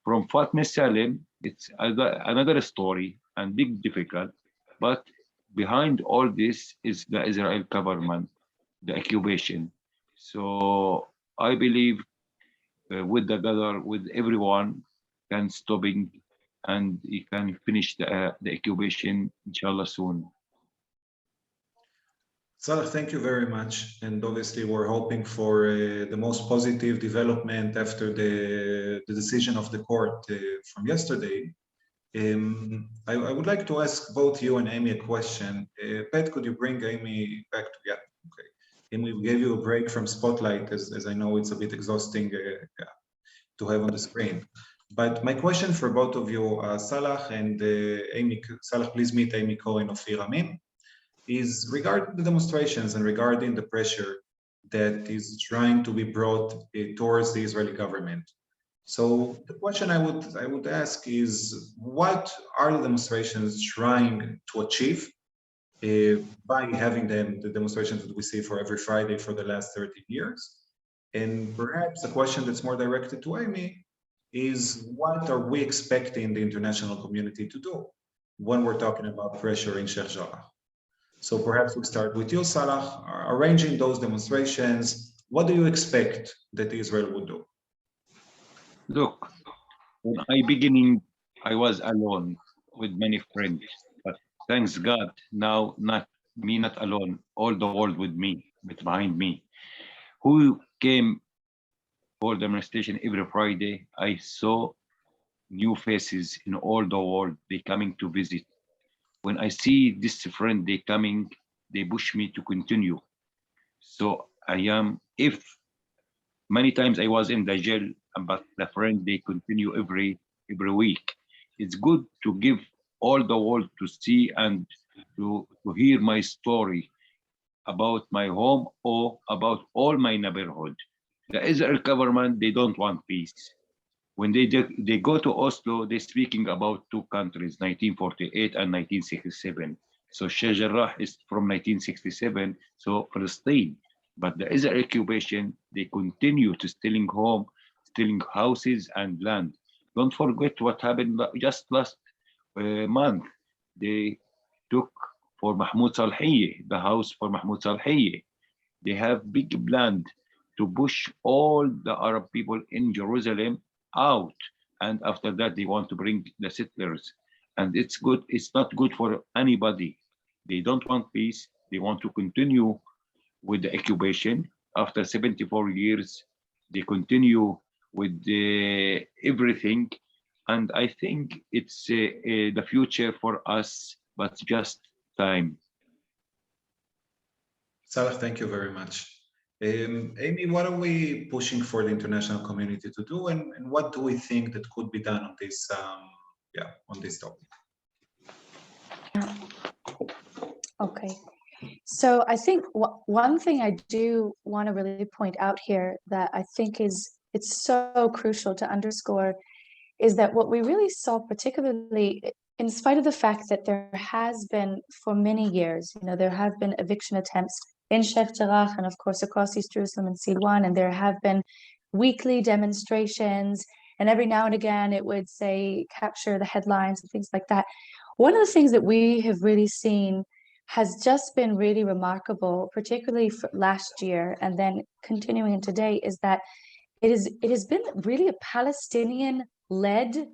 From Fatma Salim, it's another story, and big difficult. But behind all this is the Israel government, the occupation. So I believe with the gather, with everyone, can stopping and he can finish the occupation, inshallah, soon.
Salah, thank you very much. And obviously, we're hoping for the most positive development after the decision of the court from yesterday. I would like to ask both you and Amy a question. Pat, could you bring Amy back to, yeah, okay. Amy, we gave you a break from Spotlight, as I know it's a bit exhausting to have on the screen. But my question for both of you, Salah and Amy, Salah, please meet Amy Cohen of Amin, is regarding the demonstrations and regarding the pressure that is trying to be brought towards the Israeli government. So the question I would ask is, what are the demonstrations trying to achieve by having the demonstrations that we see for every Friday for the last 30 years? And perhaps a question that's more directed to Amy is, what are we expecting the international community to do when we're talking about pressure in Sheikh Jarrah? So perhaps we start with you, Salah, arranging those demonstrations. What do you expect that Israel would do?
Look, when I beginning, I was alone with many friends, but thanks God, now not alone, all the world with me, behind me. Who came for demonstration every Friday? I saw new faces in all the world. They coming to visit. When I see this friend, they coming, they push me to continue. So I am, if many times I was in the jail, but the friend, they continue every week. It's good to give all the world to see and to hear my story about my home or about all my neighborhood. The Israel government, they don't want peace. When they go to Oslo, they're speaking about two countries, 1948 and 1967. So Sheikh Jarrah is from 1967, so Palestine. But the Israel occupation, they continue to stealing houses and land. Don't forget what happened just last month. They took for Mahmoud Salhiye, the house for Mahmoud Salhiye. They have big plan to push all the Arab people in Jerusalem out, and after that they want to bring the settlers, and it's not good for anybody. They don't want peace. They want to continue with the occupation. After 74 years, they continue with everything, and I think it's the future for us, but just time.
Salah, thank you very much. Amy, what are we pushing for the international community to do, and what do we think that could be done on this, on this topic?
Okay. So I think one thing I do want to really point out here that I think it's so crucial to underscore is that what we really saw, particularly in spite of the fact that there has been for many years, there have been eviction attempts in Sheikh Jarrah and of course across East Jerusalem and Silwan, and there have been weekly demonstrations, and every now and again it would say capture the headlines and things like that. One of the things that we have really seen has just been really remarkable, particularly for last year and then continuing in today, is that it has been really a Palestinian-led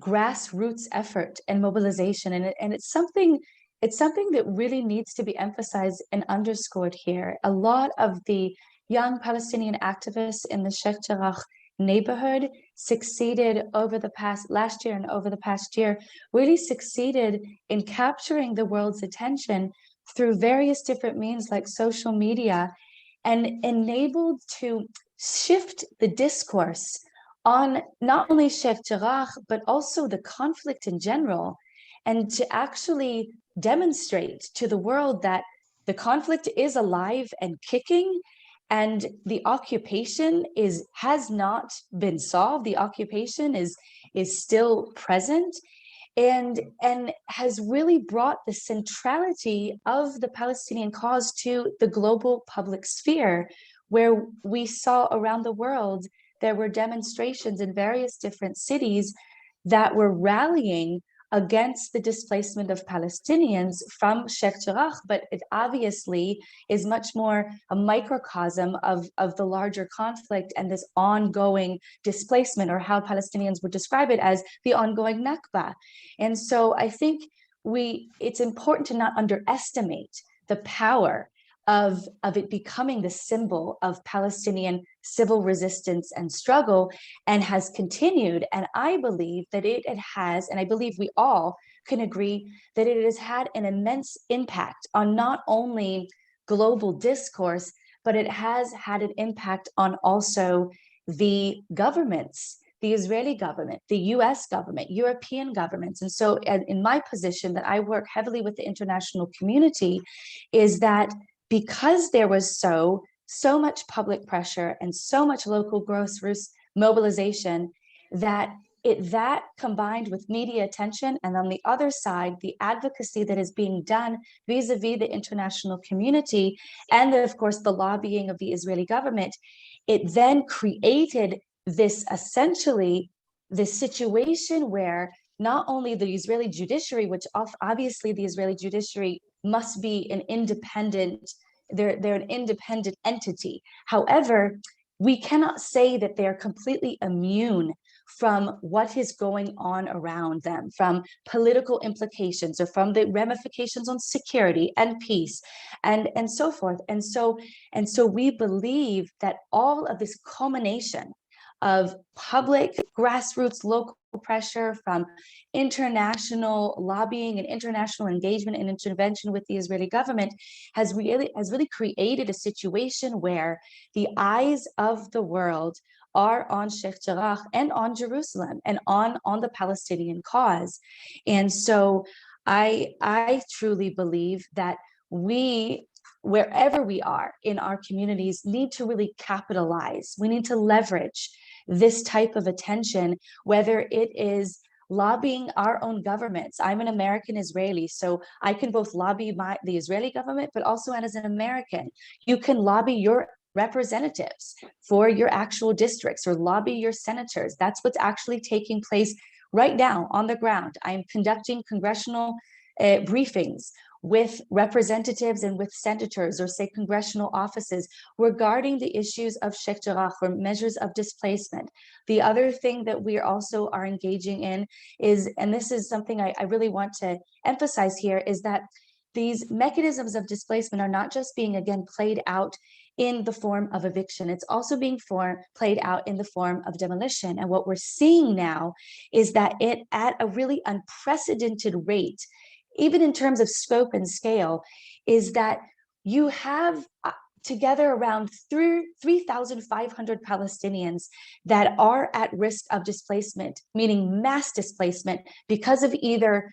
grassroots effort and mobilization, and it's something that really needs to be emphasized and underscored here. A lot of the young Palestinian activists in the Sheikh Jarrah neighborhood succeeded last year and over the past year, really succeeded in capturing the world's attention through various different means like social media, and enabled to shift the discourse on not only Sheikh Jarrah, but also the conflict in general, and to actually demonstrate to the world that the conflict is alive and kicking, and the occupation has not been solved. The occupation is still present, and has really brought the centrality of the Palestinian cause to the global public sphere, where we saw around the world there were demonstrations in various different cities that were rallying against the displacement of Palestinians from Sheikh Jarrah, but it obviously is much more a microcosm of the larger conflict and this ongoing displacement, or how Palestinians would describe it as the ongoing Nakba. And so I think it's important to not underestimate the power of it becoming the symbol of Palestinian civil resistance and struggle, and has continued. And I believe that it has, and I believe we all can agree that it has had an immense impact on not only global discourse, but it has had an impact on also the governments, the Israeli government, the US government, European governments. And so in my position that I work heavily with the international community is that because there was so much public pressure and so much local grassroots mobilization, that combined with media attention, and on the other side, the advocacy that is being done vis-a-vis the international community, and of course the lobbying of the Israeli government, it then created this essentially this situation where not only the Israeli judiciary, which obviously the Israeli judiciary must be an independent, they're an independent entity. However, we cannot say that they're completely immune from what is going on around them, from political implications or from the ramifications on security and peace and so forth. And so we believe that all of this culmination of public, grassroots, local pressure, from international lobbying and international engagement and intervention with the Israeli government has really created a situation where the eyes of the world are on Sheikh Jarrah and on Jerusalem and on the Palestinian cause. And so I truly believe that we, wherever we are in our communities, need to really capitalize. We need to leverage this type of attention, whether it is lobbying our own governments. I'm an American Israeli, so I can both lobby the Israeli government, but also as an American, you can lobby your representatives for your actual districts or lobby your senators. That's what's actually taking place right now on the ground. I'm conducting congressional briefings with representatives and with senators, or say congressional offices, regarding the issues of Sheikh Jarrah or measures of displacement. The other thing that we also are engaging in is, and this is something I really want to emphasize here, is that these mechanisms of displacement are not just being, again, played out in the form of eviction. It's also being played out in the form of demolition. And what we're seeing now is that it, at a really unprecedented rate, even in terms of scope and scale, is that you have together around 3,500 Palestinians that are at risk of displacement, meaning mass displacement, because of either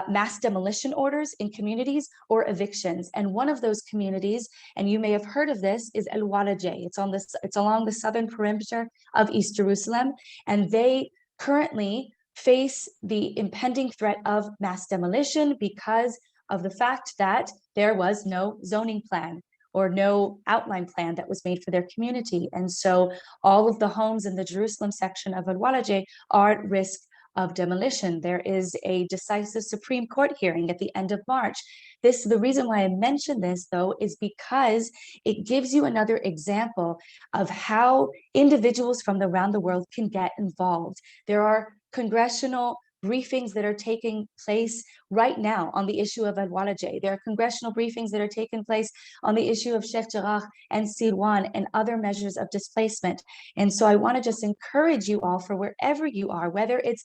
mass demolition orders in communities or evictions. And one of those communities, and you may have heard of this, is El Walajeh. It's along the southern perimeter of East Jerusalem, and they currently face the impending threat of mass demolition because of the fact that there was no zoning plan or no outline plan that was made for their community. And so all of the homes in the Jerusalem section of El Walajeh are at risk of demolition. There is a decisive Supreme Court hearing at the end of March. The reason why I mention this, though, is because it gives you another example of how individuals from around the world can get involved. There are congressional briefings that are taking place right now on the issue of Al Walajeh. There are congressional briefings that are taking place on the issue of Sheikh Jarrah and Silwan and other measures of displacement. And so I want to just encourage you all, for wherever you are, whether it's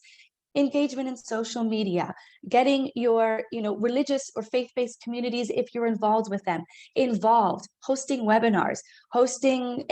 engagement in social media, getting your religious or faith-based communities, if you're involved with them, hosting webinars, hosting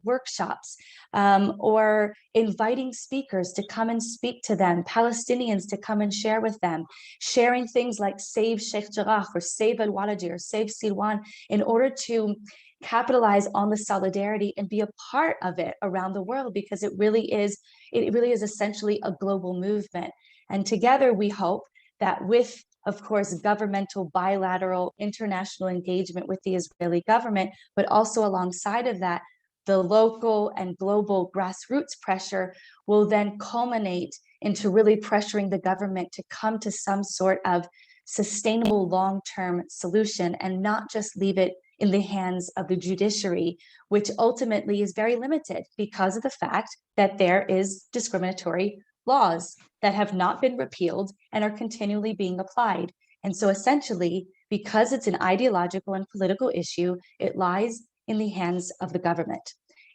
workshops, or inviting speakers to come and speak to them, Palestinians to come and share with them, sharing things like Save Sheikh Jarrah or Save Al Walajeh or Save Silwan, in order to capitalize on the solidarity and be a part of it around the world, because it really is essentially a global movement. And together we hope that, with, of course, governmental, bilateral, international engagement with the Israeli government, but also alongside of that, the local and global grassroots pressure will then culminate into really pressuring the government to come to some sort of sustainable long-term solution and not just leave it in the hands of the judiciary, which ultimately is very limited because of the fact that there is discriminatory laws that have not been repealed and are continually being applied. And so essentially, because it's an ideological and political issue, it lies in the hands of the government.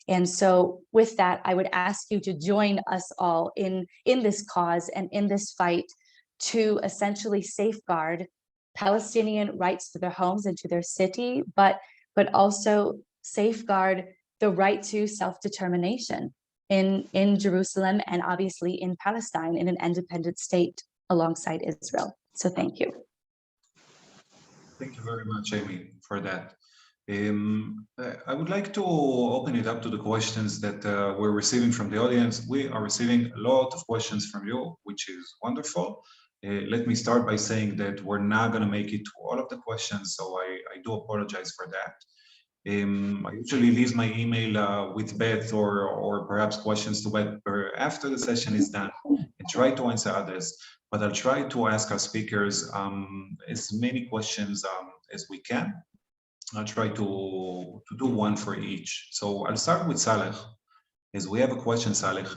And so with that, I would ask you to join us all in this cause and in this fight to essentially safeguard Palestinian rights to their homes and to their city, but also safeguard the right to self-determination in Jerusalem and obviously in Palestine in an independent state alongside Israel. So thank you.
Thank you very much, Amy, for that. I would like to open it up to the questions that we're receiving from the audience. We are receiving a lot of questions from you, which is wonderful. Let me start by saying that we're not going to make it to all of the questions, so I do apologize for that. I usually leave my email with Beth or perhaps questions to Beth after the session is done and try to answer others. But I'll try to ask our speakers as many questions as we can. I'll try to do one for each. So I'll start with Saleh, as we have a question, Saleh,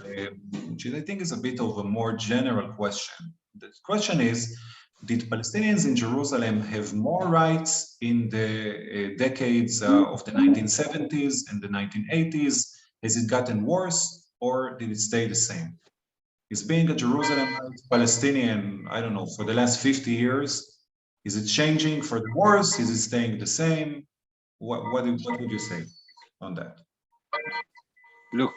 which I think is a bit of a more general question. The question is, did Palestinians in Jerusalem have more rights in the decades of the 1970s and the 1980s? Has it gotten worse, or did it stay the same? Is being a Jerusalemite Palestinian, I don't know, for the last 50 years, is it changing for the worse? Is it staying the same? What would you say on that?
Look,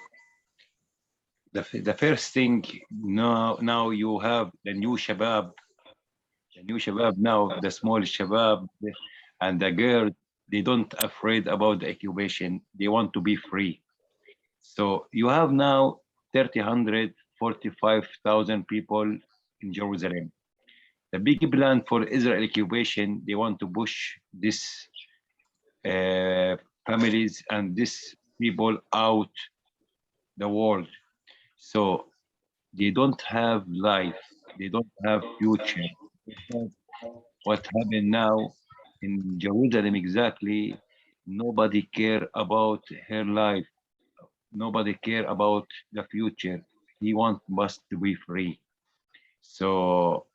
the first thing, now you have the new Shabab now, the small Shabab and the girl, they don't afraid about the occupation. They want to be free. So you have now 145,000 people in Jerusalem. The big plan for Israel occupation, they want to push this families and these people out the world. So they don't have life, they don't have future. What happened now in Jerusalem exactly, nobody care about her life. Nobody care about the future. He wants us to be free. So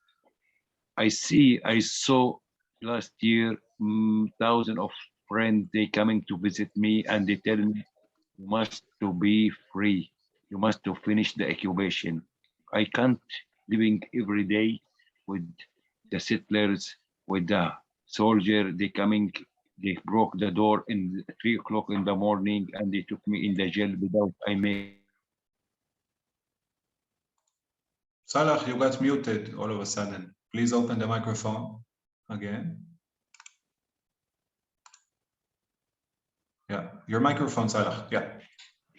I saw last year, thousands of friends, they coming to visit me and they tell me, you must to be free. You must to finish the occupation. I can't living every day with the settlers, with the soldier, they coming, they broke the door in 3 o'clock in the morning and they took me in the jail without I made.
Salah, you got muted all of a sudden. Please open the microphone again. Yeah, your microphone, Salah. Yeah.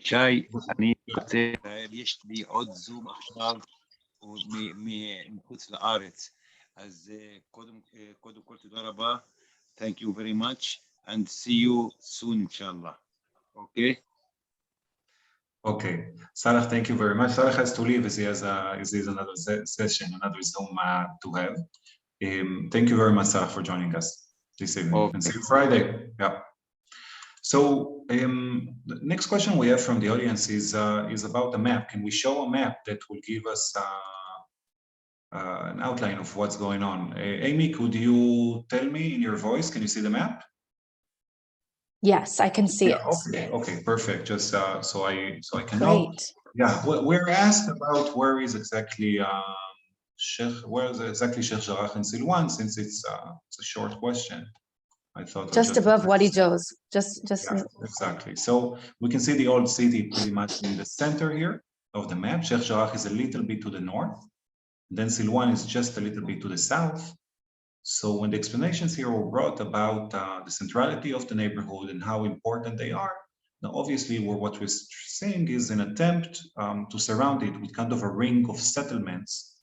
שי, אני רוצה, יש לי עוד זום עכשיו מחוץ לארץ. אז קודם כל תודה רבה. Thank you very much and see you soon, inshallah. Okay?
Okay. Salah, thank you very much. Salah has to leave as he has another session, another Zoom to have. Thank you very much, Salah, for joining us this evening. Okay. And see you Friday. Yeah. So the next question we have from the audience is about the map. Can we show a map that will give us an outline of what's going on? Amy, could you tell me in your voice, can you see the map?
Yes, I can see it.
Okay, perfect. Just so I can
Great.
know. Yeah, we're asked about where is exactly Sheikh Jarrah and Silwan, since it's a short question. I thought
just above Wadi Joz. Just
yeah, exactly. So we can see the old city pretty much in the center here of the map. Sheikh Jarrah is a little bit to the north. Then Silwan is just a little bit to the south. So when the explanations here were brought about the centrality of the neighborhood and how important they are, now obviously what we're seeing is an attempt to surround it with kind of a ring of settlements,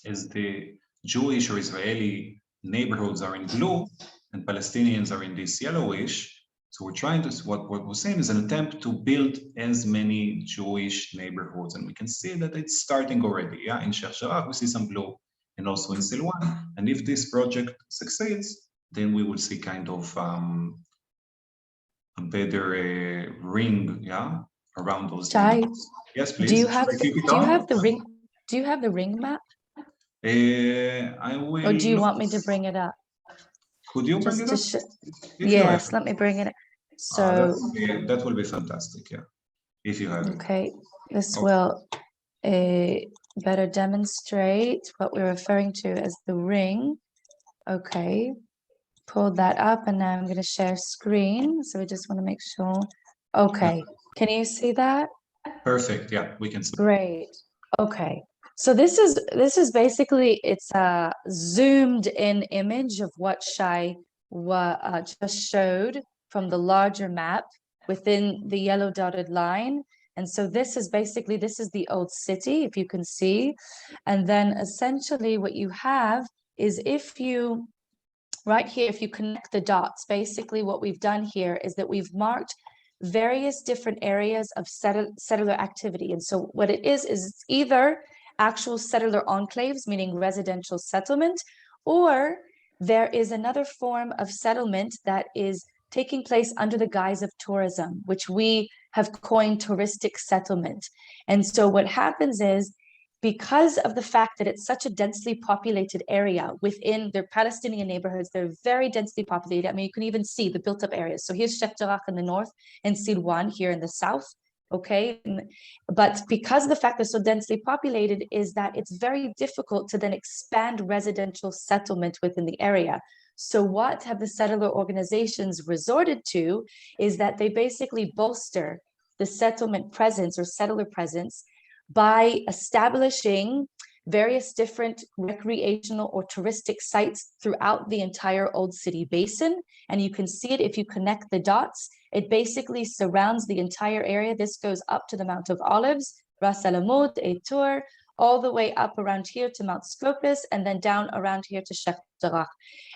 as the Jewish or Israeli neighborhoods are in blue and Palestinians are in this yellowish. So we're trying to, what we're saying is an attempt to build as many Jewish neighborhoods. And we can see that it's starting already. Yeah, in Sheikh Jarrah, we see some blue, and also in Silwan. And if this project succeeds, then we will see kind of a better ring, yeah, around those
Shai,
neighborhoods. Yes, please.
do you
Should
have
I keep it
do you
on?
have the ring? Do you have the ring map,
I
or do you
will.
want me to bring it up?
Could you bring
Just
it
to
up?
show.
If you have
Yes,
it.
let me bring it up. So,
That will be fantastic, yeah. If you have it.
okay, this
Okay.
will better demonstrate what we're referring to as the ring. Okay, pulled that up, and now I'm going to share screen. So we just want to make sure. Okay, can you see that?
Perfect, yeah, we can see.
Great. Okay. So this is basically, it's a zoomed in image of what Shai just showed from the larger map within the yellow dotted line. And so this is basically, this is the old city, if you can see. And then essentially what you have is, if you, right here, if you connect the dots, basically what we've done here is that we've marked various different areas of settler activity. And so what it is it's either actual settler enclaves, meaning residential settlement, or there is another form of settlement that is taking place under the guise of tourism, which we have coined touristic settlement. And so what happens is, because of the fact that it's such a densely populated area within their Palestinian neighborhoods, they're very densely populated. I mean, you can even see the built up areas. So here's Sheikh Jarrah in the north and Silwan here in the south. Okay. But because of the fact they're so densely populated, is that it's very difficult to then expand residential settlement within the area. So what have the settler organizations resorted to is that they basically bolster the settlement presence or settler presence by establishing various different recreational or touristic sites throughout the entire Old City Basin. And you can see it if you connect the dots. It basically surrounds the entire area. This goes up to the Mount of Olives, Ras Al Amud, Eitur, all the way up around here to Mount Scopus, and then down around here to Sheikh Jarrah.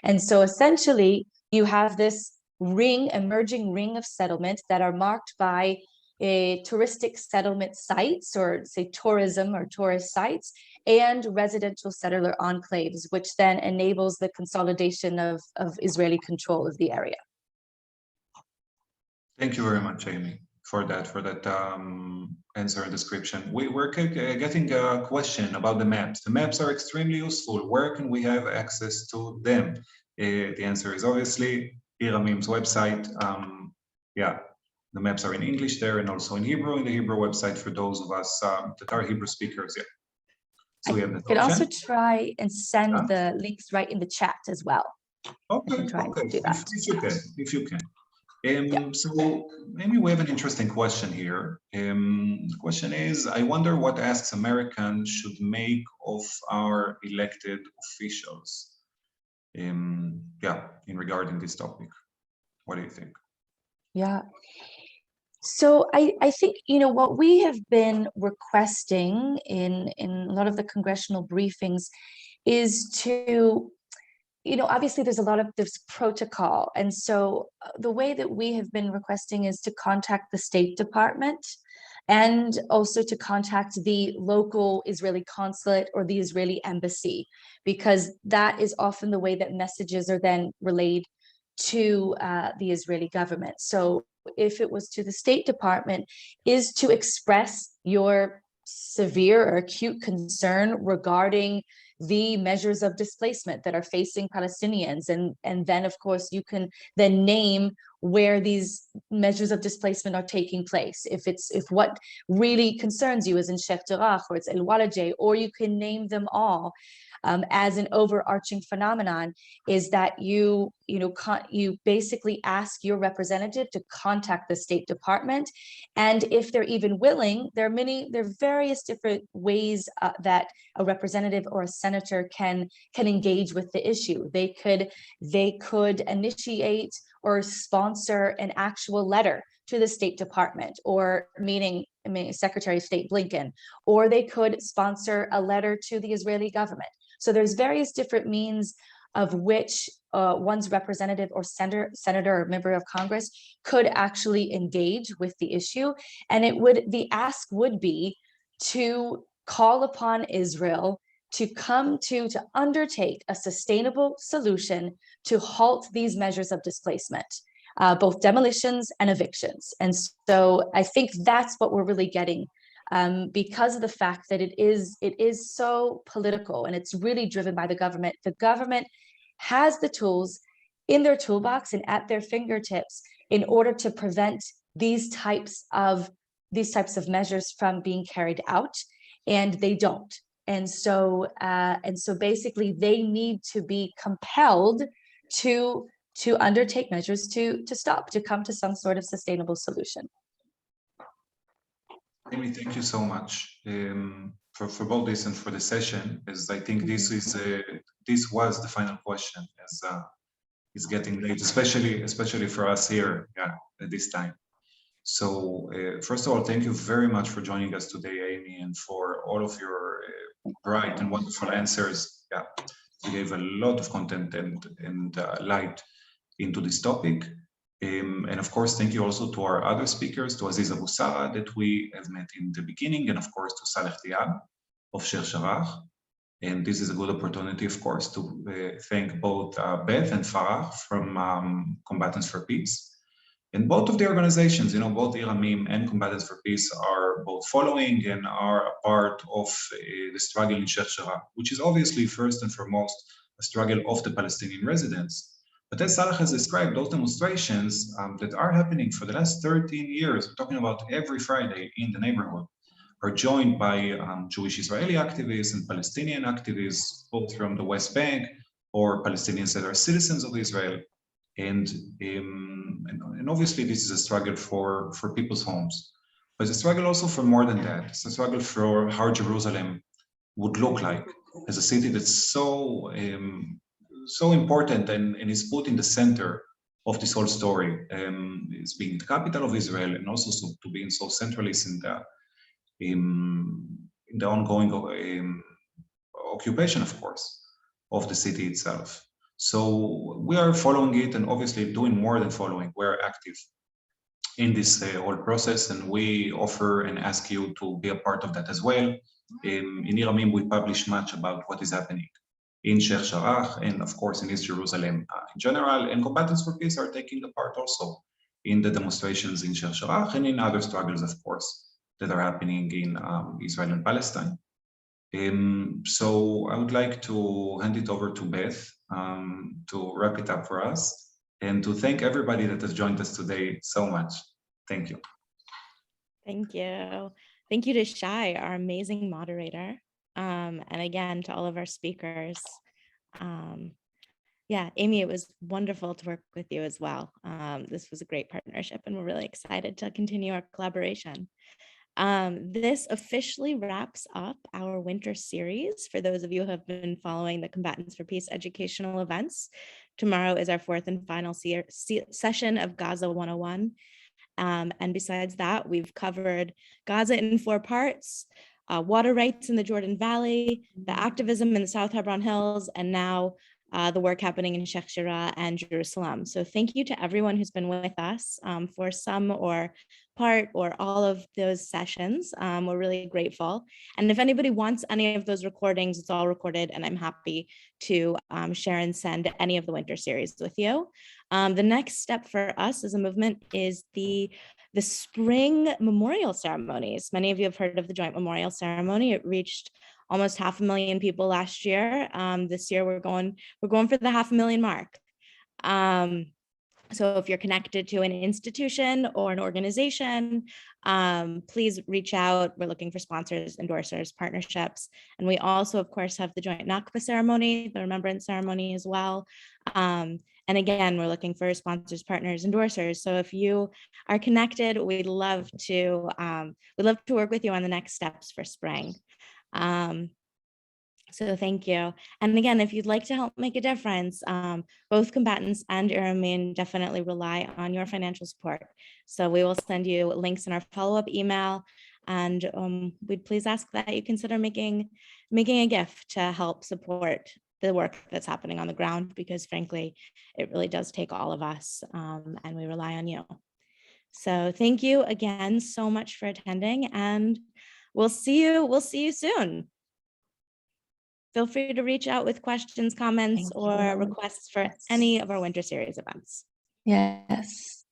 And so essentially, you have this emerging ring of settlement that are marked by touristic settlement sites, or say tourism or tourist sites, and residential settler enclaves, which then enables the consolidation of Israeli control of the area.
Thank you very much, Amy, for that answer and description. We're getting a question about the maps. The maps are extremely useful. Where can we have access to them? The answer is obviously Iramim's website. Yeah, the maps are in English there, and also in Hebrew, in the Hebrew website for those of us that are Hebrew speakers. Yeah. So we have that
You can also
option.
try and send the links right in the chat as well.
Okay,
okay. Do that.
if you can. So maybe we have an interesting question here. The question is, I wonder what asks Americans should make of our elected officials. Yeah, in regarding this topic. What do you think?
Yeah. So I think, what we have been requesting in a lot of the congressional briefings is to, obviously there's protocol. And so the way that we have been requesting is to contact the State Department, and also to contact the local Israeli consulate or the Israeli embassy, because that is often the way that messages are then relayed to the Israeli government. So if it was to the State Department, is to express your severe or acute concern regarding the measures of displacement that are facing Palestinians. And then, of course, you can then name where these measures of displacement are taking place. If what really concerns you is in Sheikh Jarrah, or it's El Walajeh, or you can name them all. As an overarching phenomenon, is that you basically ask your representative to contact the State Department, and if they're even willing, there are various different ways that a representative or a senator can engage with the issue. They could initiate or sponsor an actual letter to the State Department, or meaning Secretary of State Blinken, or they could sponsor a letter to the Israeli government. So there's various different means of which one's representative or senator or member of Congress could actually engage with the issue. And the ask would be to call upon Israel to undertake a sustainable solution to halt these measures of displacement, both demolitions and evictions. And so I think that's what we're really getting, because of the fact that it is so political and it's really driven by the government. The government has the tools in their toolbox and at their fingertips in order to prevent these types of measures from being carried out, and they don't. And so basically they need to be compelled to undertake measures to come to some sort of sustainable solution.
Amy, thank you so much for both this and for the session, as I think this was the final question, as it's getting late, especially for us here, at this time. So first of all, thank you very much for joining us today, Amy, and for all of your bright and wonderful answers. You gave a lot of content and light into this topic. And of course, thank you also to our other speakers, to Aziz Abu Sara that we have met in the beginning, and of course to Saleh Diab of Sheikh Jarrah. And this is a good opportunity, of course, to thank both Beth and Farah from Combatants for Peace. And both of the organizations, both Iramim and Combatants for Peace are both following and are a part of the struggle in Sheikh Jarrah, which is obviously first and foremost a struggle of the Palestinian residents. But as Saleh has described, those demonstrations that are happening for the last 13 years, we're talking about every Friday in the neighborhood, are joined by Jewish Israeli activists and Palestinian activists, both from the West Bank or Palestinians that are citizens of Israel. And obviously this is a struggle for people's homes, but it's a struggle also for more than that. It's a struggle for how Jerusalem would look like as a city that's so important and is put in the center of this whole story. It's being the capital of Israel, and also to being so centralist in the ongoing occupation, of course, of the city itself. So we are following it, and obviously doing more than following. We're active in this whole process, and we offer and ask you to be a part of that as well. In Iramim, we publish much about what is happening in Sheikh Jarrah, and of course in East Jerusalem in general. And Combatants for Peace are taking a part also in the demonstrations in Sheikh Jarrah and in other struggles, of course, that are happening in Israel and Palestine. So I would like to hand it over to Beth to wrap it up for us, and to thank everybody that has joined us today so much. Thank you.
Thank you. Thank you to Shai, our amazing moderator. And again, to all of our speakers. Yeah, Amy, it was wonderful to work with you as well. This was a great partnership, and we're really excited to continue our collaboration. This officially wraps up our winter series. For those of you who have been following the Combatants for Peace educational events, tomorrow is our fourth and final session of Gaza 101. And besides that, we've covered Gaza in 4 parts, water rights in the Jordan Valley, the activism in the South Hebron Hills, and now the work happening in Sheikh Jarrah and Jerusalem. So thank you to everyone who's been with us for some or part or all of those sessions. We're really grateful. And if anybody wants any of those recordings, it's all recorded, and I'm happy to share and send any of the winter series with you. The next step for us as a movement is the spring memorial ceremonies. Many of you have heard of the joint memorial ceremony. It reached almost 500,000 people last year. This year we're going for the 500,000 mark. So if you're connected to an institution or an organization, please reach out. We're looking for sponsors, endorsers, partnerships. And we also, of course, have the joint Nakba ceremony, the remembrance ceremony as well. And again, we're looking for sponsors, partners, endorsers. So if you are connected, we'd love to work with you on the next steps for spring. So thank you. And again, if you'd like to help make a difference, both Combatants and Iramim definitely rely on your financial support. So we will send you links in our follow-up email, and we'd please ask that you consider making a gift to help support the work that's happening on the ground, because frankly, it really does take all of us, and we rely on you. So thank you again so much for attending, and we'll see you soon. Feel free to reach out with questions, comments,
Thank
or
you.
requests for
Yes.
any of our winter series events.
Yes.